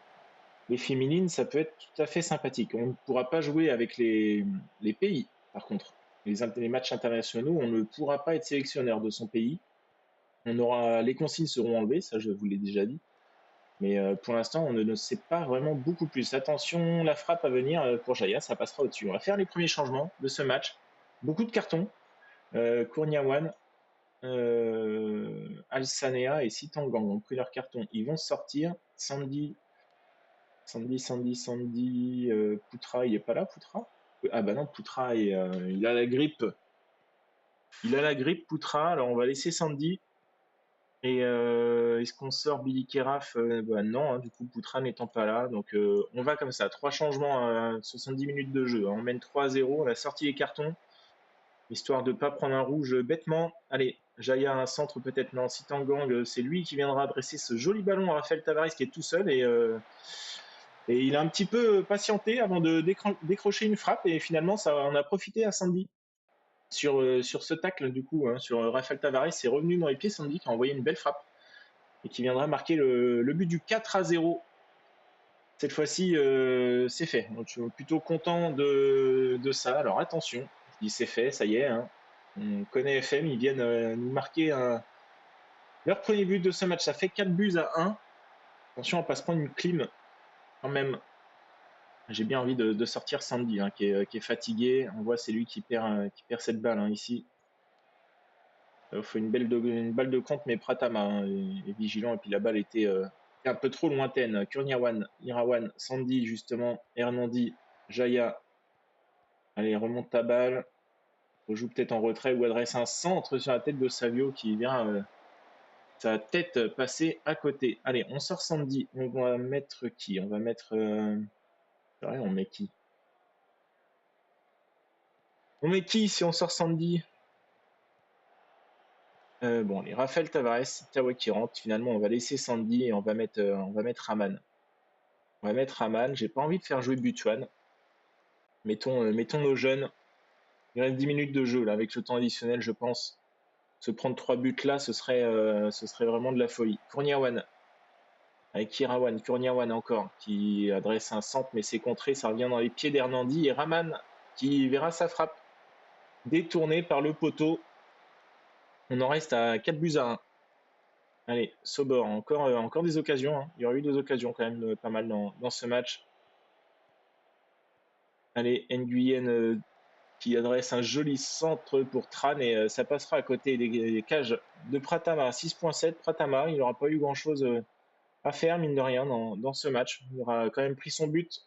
féminines, ça peut être tout à fait sympathique. On ne pourra pas jouer avec les pays, par contre. Les matchs internationaux, on ne pourra pas être sélectionneur de son pays. Les consignes seront enlevées, ça je vous l'ai déjà dit. Mais pour l'instant, on ne sait pas vraiment beaucoup plus. Attention, la frappe à venir pour Jaya, ça passera au-dessus. On va faire les premiers changements de ce match. Beaucoup de cartons. Kourniawan, Al-Sanea et Sitangang ont pris leurs cartons. Ils vont sortir. Sandy. Poutra, il est pas là, Poutra? Ah bah non, Poutra, il a la grippe. Il a la grippe, Poutra. Alors on va laisser Sandy. Et est-ce qu'on sort Billy Keraf? Bah non, hein, du coup, Poutras n'étant pas là. Donc, on va comme ça. 3 changements à 70 minutes de jeu. On mène 3-0. On a sorti les cartons, histoire de ne pas prendre un rouge bêtement. Allez, Jaya un centre peut-être. Non, Sitangang, c'est lui qui viendra adresser ce joli ballon à Rafael Tavares qui est tout seul. Et il a un petit peu patienté avant de décrocher une frappe. Et finalement, ça on a profité à Sandy sur ce tacle, du coup, hein, sur Rafael Tavares. C'est revenu dans les pieds. Sandy qui a envoyé une belle frappe et qui viendra marquer le but du 4-0. Cette fois-ci, c'est fait. Donc, je suis plutôt content de ça. Alors attention, je dis c'est fait, ça y est, hein. On connaît FM, ils viennent nous marquer leur premier but de ce match. Ça fait 4-1. Attention, on va pas se prendre une clim quand même. J'ai bien envie de sortir Sandy, hein, qui est fatigué. On voit c'est lui qui perd cette balle, hein, ici. Il faut une balle de compte, mais Pratama, hein, est vigilant. Et puis la balle était un peu trop lointaine. Kurniawan, Irawan, Sandy justement, Hernandi, Jaya. Allez, remonte ta balle. On joue peut-être en retrait ou adresse un centre sur la tête de Savio qui vient sa tête passer à côté. Allez, on sort Sandy. On va mettre qui? On va mettre... c'est vrai, on met qui? On met qui si on sort Sandy? Bon, les Rafael Tavares, Tawa qui rentre. Finalement, on va laisser Sandy et on va mettre Raman. On va mettre Raman. J'ai pas envie de faire jouer Butuan. Mettons nos jeunes. Il reste 10 minutes de jeu là, avec le temps additionnel, je pense. Se prendre 3 buts là, ce serait vraiment de la folie. Kurniawan. Avec Kirawan. Kurniawan encore, qui adresse un centre, mais c'est contré. Ça revient dans les pieds d'Hernandi. Et Raman, qui verra sa frappe détournée par le poteau. On en reste à 4-1. Allez, Sobor, encore des occasions, hein. Il y aurait eu des occasions quand même pas mal dans ce match. Allez, Nguyen qui adresse un joli centre pour Tran et ça passera à côté des cages de Pratama. 6.7, Pratama, il n'aura pas eu grand-chose à faire, mine de rien, dans ce match. Il aura quand même pris son but.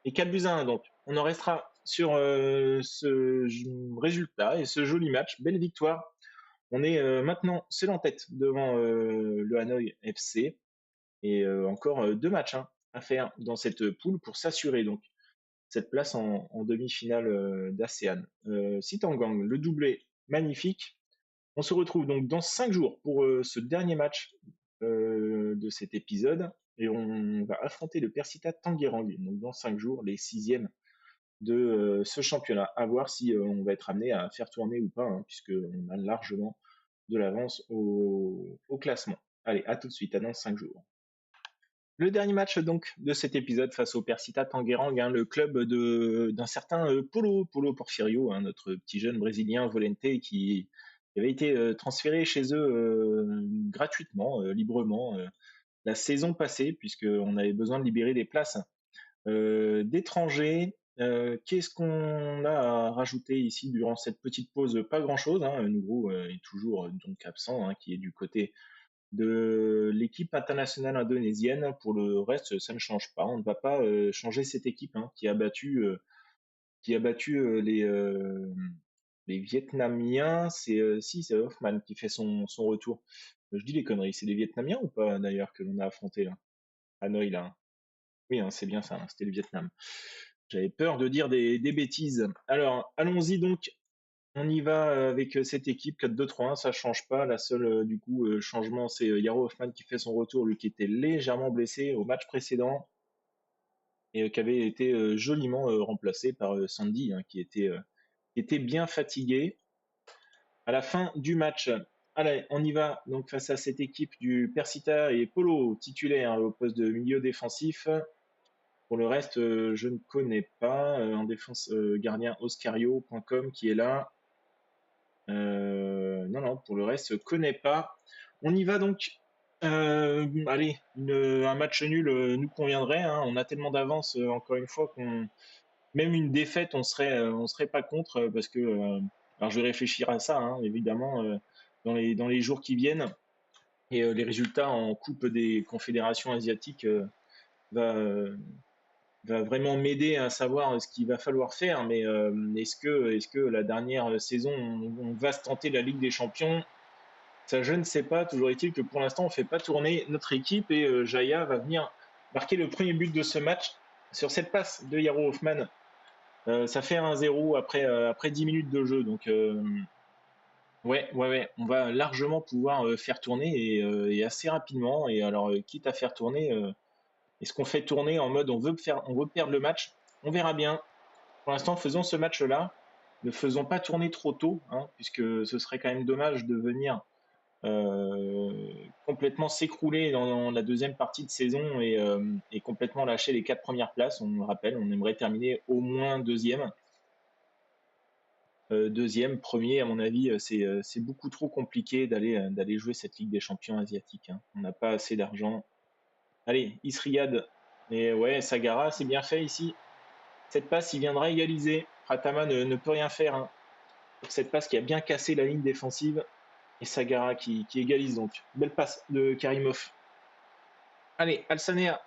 Et 4-1, donc on en restera sur ce résultat et ce joli match. Belle victoire. On est maintenant seul en tête devant le Hanoï FC et encore 2 matchs, hein, à faire dans cette poule pour s'assurer donc cette place en demi-finale d'ASEAN. Sitangang, le doublé magnifique. On se retrouve donc dans 5 jours pour ce dernier match de cet épisode et on va affronter le Persita Tangerang donc dans 5 jours, les 6e de ce championnat. À voir si on va être amené à faire tourner ou pas, hein, puisqu'on a largement de l'avance au classement. Allez, à tout de suite, à dans 5 jours. Le dernier match donc de cet épisode face au Persita Tangerang, hein, le club d'un certain Polo Porfirio, hein, notre petit jeune brésilien Volente qui avait été transféré chez eux gratuitement, librement, la saison passée, puisqu'on avait besoin de libérer des places d'étrangers. Qu'est-ce qu'on a à rajouter ici durant cette petite pause? Pas grand-chose, hein. Nguru est toujours donc absent, hein, qui est du côté de l'équipe internationale indonésienne. Pour le reste, ça ne change pas. On ne va pas changer cette équipe, hein, qui a battu les Vietnamiens. C'est Hoffman qui fait son retour. Je dis les conneries. C'est les Vietnamiens ou pas d'ailleurs que l'on a affronté là? Hanoï là, hein. Oui, hein, c'est bien ça, hein, c'était le Vietnam. J'avais peur de dire des bêtises. Alors, allons-y donc. On y va avec cette équipe 4-2-3-1, ça change pas. La seule du coup changement, c'est Yaro Hoffman qui fait son retour, lui qui était légèrement blessé au match précédent et qui avait été joliment remplacé par Sandy, hein, qui était bien fatigué. À la fin du match, allez, on y va donc face à cette équipe du Persita et Polo titulaire, hein, au poste de milieu défensif. Pour le reste, je ne connais pas. En défense, gardien Oscario.com qui est là. Non, pour le reste, je connais pas. On y va donc. Allez, un match nul nous conviendrait, hein. On a tellement d'avance, encore une fois, qu'on même une défaite, on serait pas contre, parce que. Alors, je vais réfléchir à ça, hein, évidemment, dans les jours qui viennent. Et les résultats en Coupe des Confédérations asiatiques va vraiment m'aider à savoir ce qu'il va falloir faire. Mais est-ce que la dernière saison, on va se tenter la Ligue des Champions? Ça, je ne sais pas. Toujours est-il que pour l'instant, on ne fait pas tourner notre équipe et Jaya va venir marquer le premier but de ce match sur cette passe de Yaro Hoffman. Ça fait 1-0 après 10 minutes de jeu. Donc, ouais, on va largement pouvoir faire tourner et assez rapidement. Et alors, quitte à faire tourner, est-ce qu'on fait tourner en mode on veut perdre le match? On verra bien. Pour l'instant, faisons ce match-là. Ne faisons pas tourner trop tôt, hein, puisque ce serait quand même dommage de venir complètement s'écrouler dans la deuxième partie de saison et complètement lâcher les 4 premières places. On le rappelle, on aimerait terminer au moins deuxième. Deuxième, premier, à mon avis, c'est beaucoup trop compliqué d'aller jouer cette Ligue des Champions asiatique, hein. On n'a pas assez d'argent. Allez, Isriad. Et ouais, Sagara, c'est bien fait ici. Cette passe, il viendra égaliser. Pratama ne peut rien faire, hein, pour cette passe qui a bien cassé la ligne défensive. Et Sagara qui égalise donc. Belle passe de Karimov. Allez, Alsanea.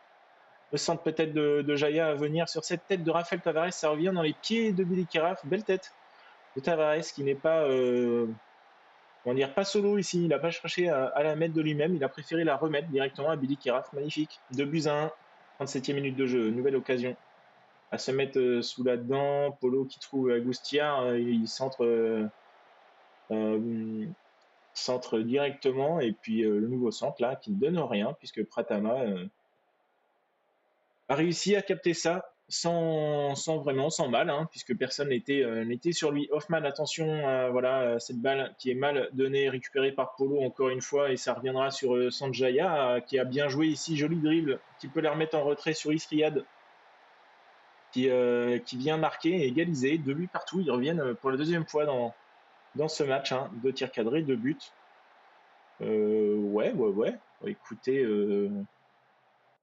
Le centre peut-être de Jaya à venir sur cette tête de Rafael Tavares. Ça revient dans les pieds de Billy Keraf. Belle tête de Tavares qui n'est pas, on va dire, pas solo ici. Il n'a pas cherché à la mettre de lui-même. Il a préféré la remettre directement à Billy Keraf. Magnifique. 2-1. 37e minute de jeu. Nouvelle occasion à se mettre sous la dent. Polo qui trouve Agustia. Il centre directement. Et puis le nouveau centre là qui ne donne rien puisque Pratama a réussi à capter ça sans mal, hein, puisque personne n'était sur lui. Hoffman, attention, voilà, cette balle qui est mal donnée, récupérée par Polo encore une fois, et ça reviendra sur Sanjaya, qui a bien joué ici, joli dribble, qui peut la remettre en retrait sur Isriad, qui vient marquer et égaliser, 2 buts partout, ils reviennent pour la deuxième fois dans ce match, hein, 2 tirs cadrés, 2 buts. Ouais. Écoutez,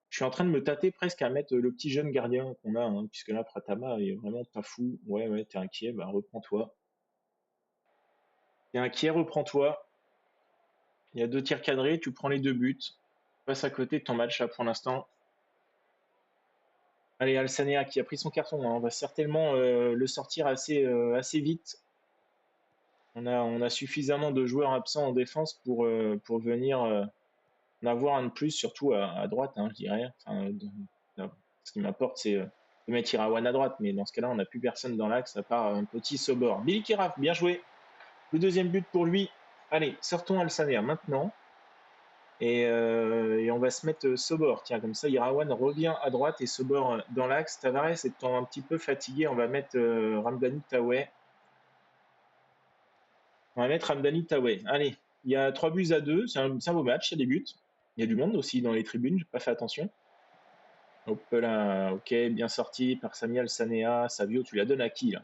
je suis en train de me tâter presque à mettre le petit jeune gardien qu'on a, hein, puisque là, Pratama est vraiment pas fou. Ouais, t'es inquiet, bah reprends-toi. T'es inquiet, reprends-toi. Il y a 2 tirs cadrés, tu prends les 2 buts. Passe à côté de ton match là pour l'instant. Allez, Alsanea qui a pris son carton, hein, on va certainement le sortir assez vite. On a suffisamment de joueurs absents en défense pour venir en avoir un de plus, surtout à droite, hein, je dirais. Enfin, ce qui m'importe, c'est de mettre Irawan à droite, mais dans ce cas-là, on n'a plus personne dans l'axe à part un petit Sobor. Billy Keraf, bien joué. Le deuxième but pour lui. Allez, sortons Al-Saner maintenant. Et on va se mettre Sobor. Tiens, comme ça, Irawan revient à droite et Sobor dans l'axe. Tavares étant un petit peu fatigué, on va mettre Ramdani Taoué. On va mettre Ramdani Taoué. Allez, il y a 3 buts à 2. C'est un beau match, il y a des buts. Il y a du monde aussi dans les tribunes, j'ai pas fait attention. Hop là, ok, bien sorti par Samuel Sanea. Savio, tu la donnes à qui là?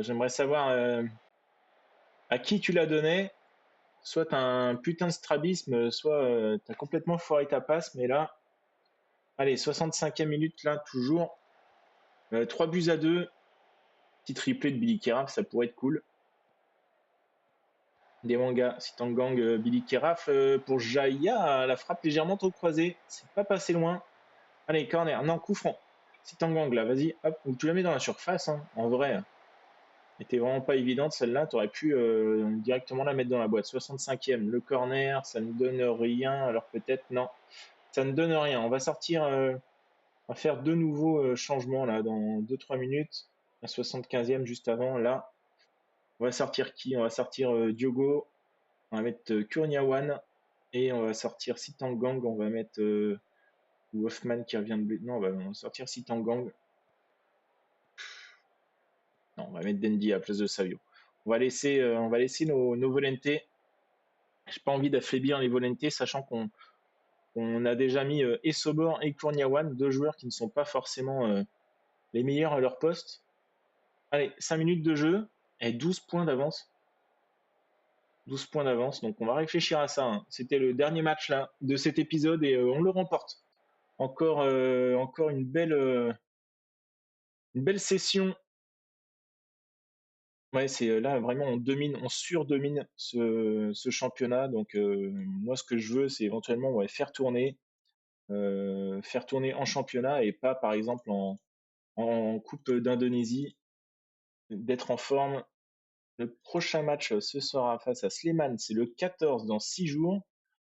J'aimerais savoir à qui tu la donnais. Soit t'as un putain de strabisme, soit t'as complètement foiré ta passe, mais là, allez, 65e minute là, toujours. 3 buts à 2. Petit triplé de Billy Keraf, ça pourrait être cool. Des mangas, Sitangang, Billy Keraf pour Jaya, la frappe légèrement trop croisée. C'est pas passé loin. Allez, corner, non, coup franc. Sitangang là, vas-y, hop, ou tu la mets dans la surface, hein, en vrai. Était vraiment pas évidente celle-là, tu aurais pu directement la mettre dans la boîte. 65e, le corner, ça ne donne rien, alors peut-être non, ça ne donne rien. On va sortir, on va faire 2 nouveaux changements là dans 2-3 minutes. La 75e juste avant, là, on va sortir qui? On va sortir Diogo, on va mettre Kurniawan et on va sortir Sitangang, on va mettre ou Hoffman qui revient de non, on va sortir Sitangang. Non, on va mettre Dendi à la place de Savio. On va laisser nos Volentés. J'ai pas envie d'affaiblir les Volentés, sachant qu'on a déjà mis Esobor et Kourniawan, 2 joueurs qui ne sont pas forcément les meilleurs à leur poste. Allez, 5 minutes de jeu et 12 points d'avance. 12 points d'avance, donc on va réfléchir à ça, hein. C'était le dernier match là de cet épisode et on le remporte. Encore une belle session. Ouais, c'est là vraiment on surdomine ce championnat. Donc moi, ce que je veux, c'est éventuellement ouais, faire tourner en championnat et pas par exemple en Coupe d'Indonésie, d'être en forme Le prochain match, ce sera face à Sleman, c'est le 14 dans 6 jours.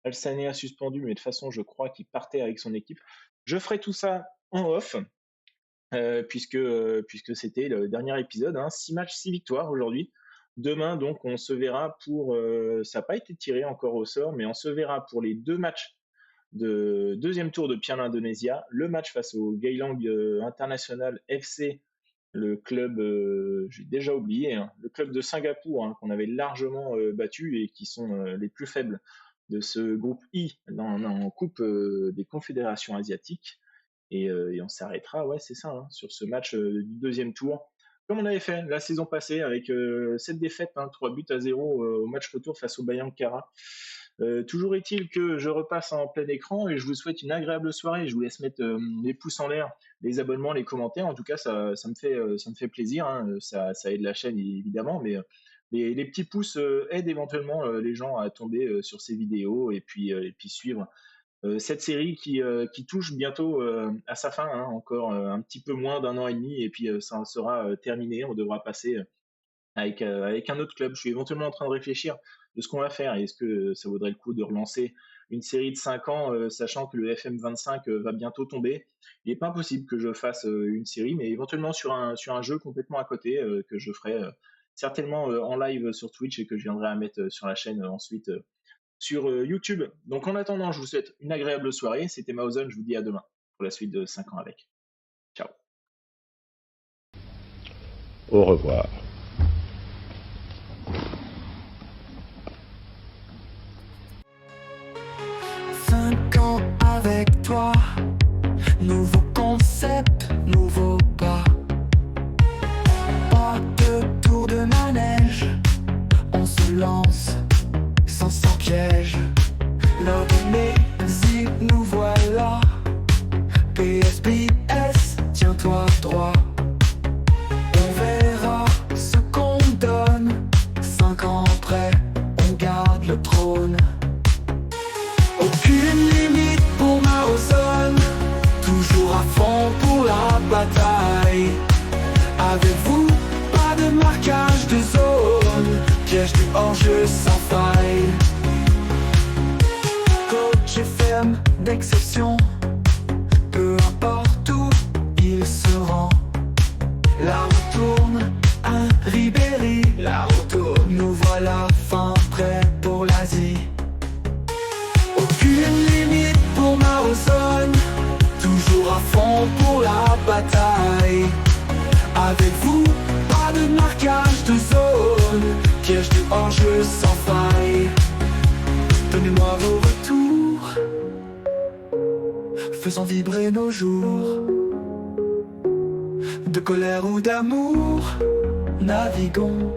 Al-Sané a suspendu, mais de toute façon, je crois qu'il partait avec son équipe. Je ferai tout ça en off, puisque c'était le dernier épisode. 6 matchs, 6 victoires aujourd'hui. Demain, donc, on se verra pour. Ça n'a pas été tiré encore au sort, mais on se verra pour les 2 matchs de deuxième tour de Piala Indonesia. Le match face au Geylang International FC, le club, j'ai déjà oublié, le club de Singapour, qu'on avait largement battu et qui sont les plus faibles de ce groupe I en Coupe des Confédérations asiatiques. Et on s'arrêtera, ouais, c'est ça, sur ce match du deuxième tour. Comme on avait fait la saison passée avec cette défaite, 3-0 au match retour face au Bayangkara. Toujours est-il que je repasse en plein écran et je vous souhaite une agréable soirée. Je vous laisse mettre les pouces en l'air, les abonnements, les commentaires. En tout cas, ça me fait plaisir. Ça aide la chaîne évidemment, mais les petits pouces aident éventuellement les gens à tomber sur ces vidéos et puis suivre cette série qui touche bientôt à sa fin, encore un petit peu moins d'un an et demi, et puis ça sera terminé. On devra passer avec un autre club. Je suis éventuellement en train de réfléchir de ce qu'on va faire. Est-ce que ça vaudrait le coup de relancer une série de 5 ans, sachant que le FM25 va bientôt tomber. Il n'est pas impossible que je fasse une série, mais éventuellement sur un jeu complètement à côté, que je ferai certainement en live sur Twitch et que je viendrai à mettre sur la chaîne ensuite sur YouTube. Donc en attendant, je vous souhaite une agréable soirée. C'était Maozone, je vous dis à demain pour la suite de 5 ans avec. Ciao. Au revoir. Cinq ans avec toi, nouveau concept, nouveau pas. Pas de tour de manège, on se lance sans piège. L'heure de nous voilà. PSBS, tiens-toi droit. On verra ce qu'on donne. 5 ans après, on garde le trône. Aucune limite pour Maozone, toujours à fond pour la bataille. Avec vous, pas de marquage de zone, piège du hors-jeu sans faille. Coach FM d'exception, peu importe où il se rend. La retourne, un Ribéry, la retourne. Nous voilà fin prêts pour l'Asie. Aucune limite pour Maozone, toujours à fond pour la bataille. Avec vous, pas de marquage de zone, piège du hors-jeu sans faille. Donnez-moi vos retours, faisons vibrer nos jours. De colère ou d'amour, naviguons.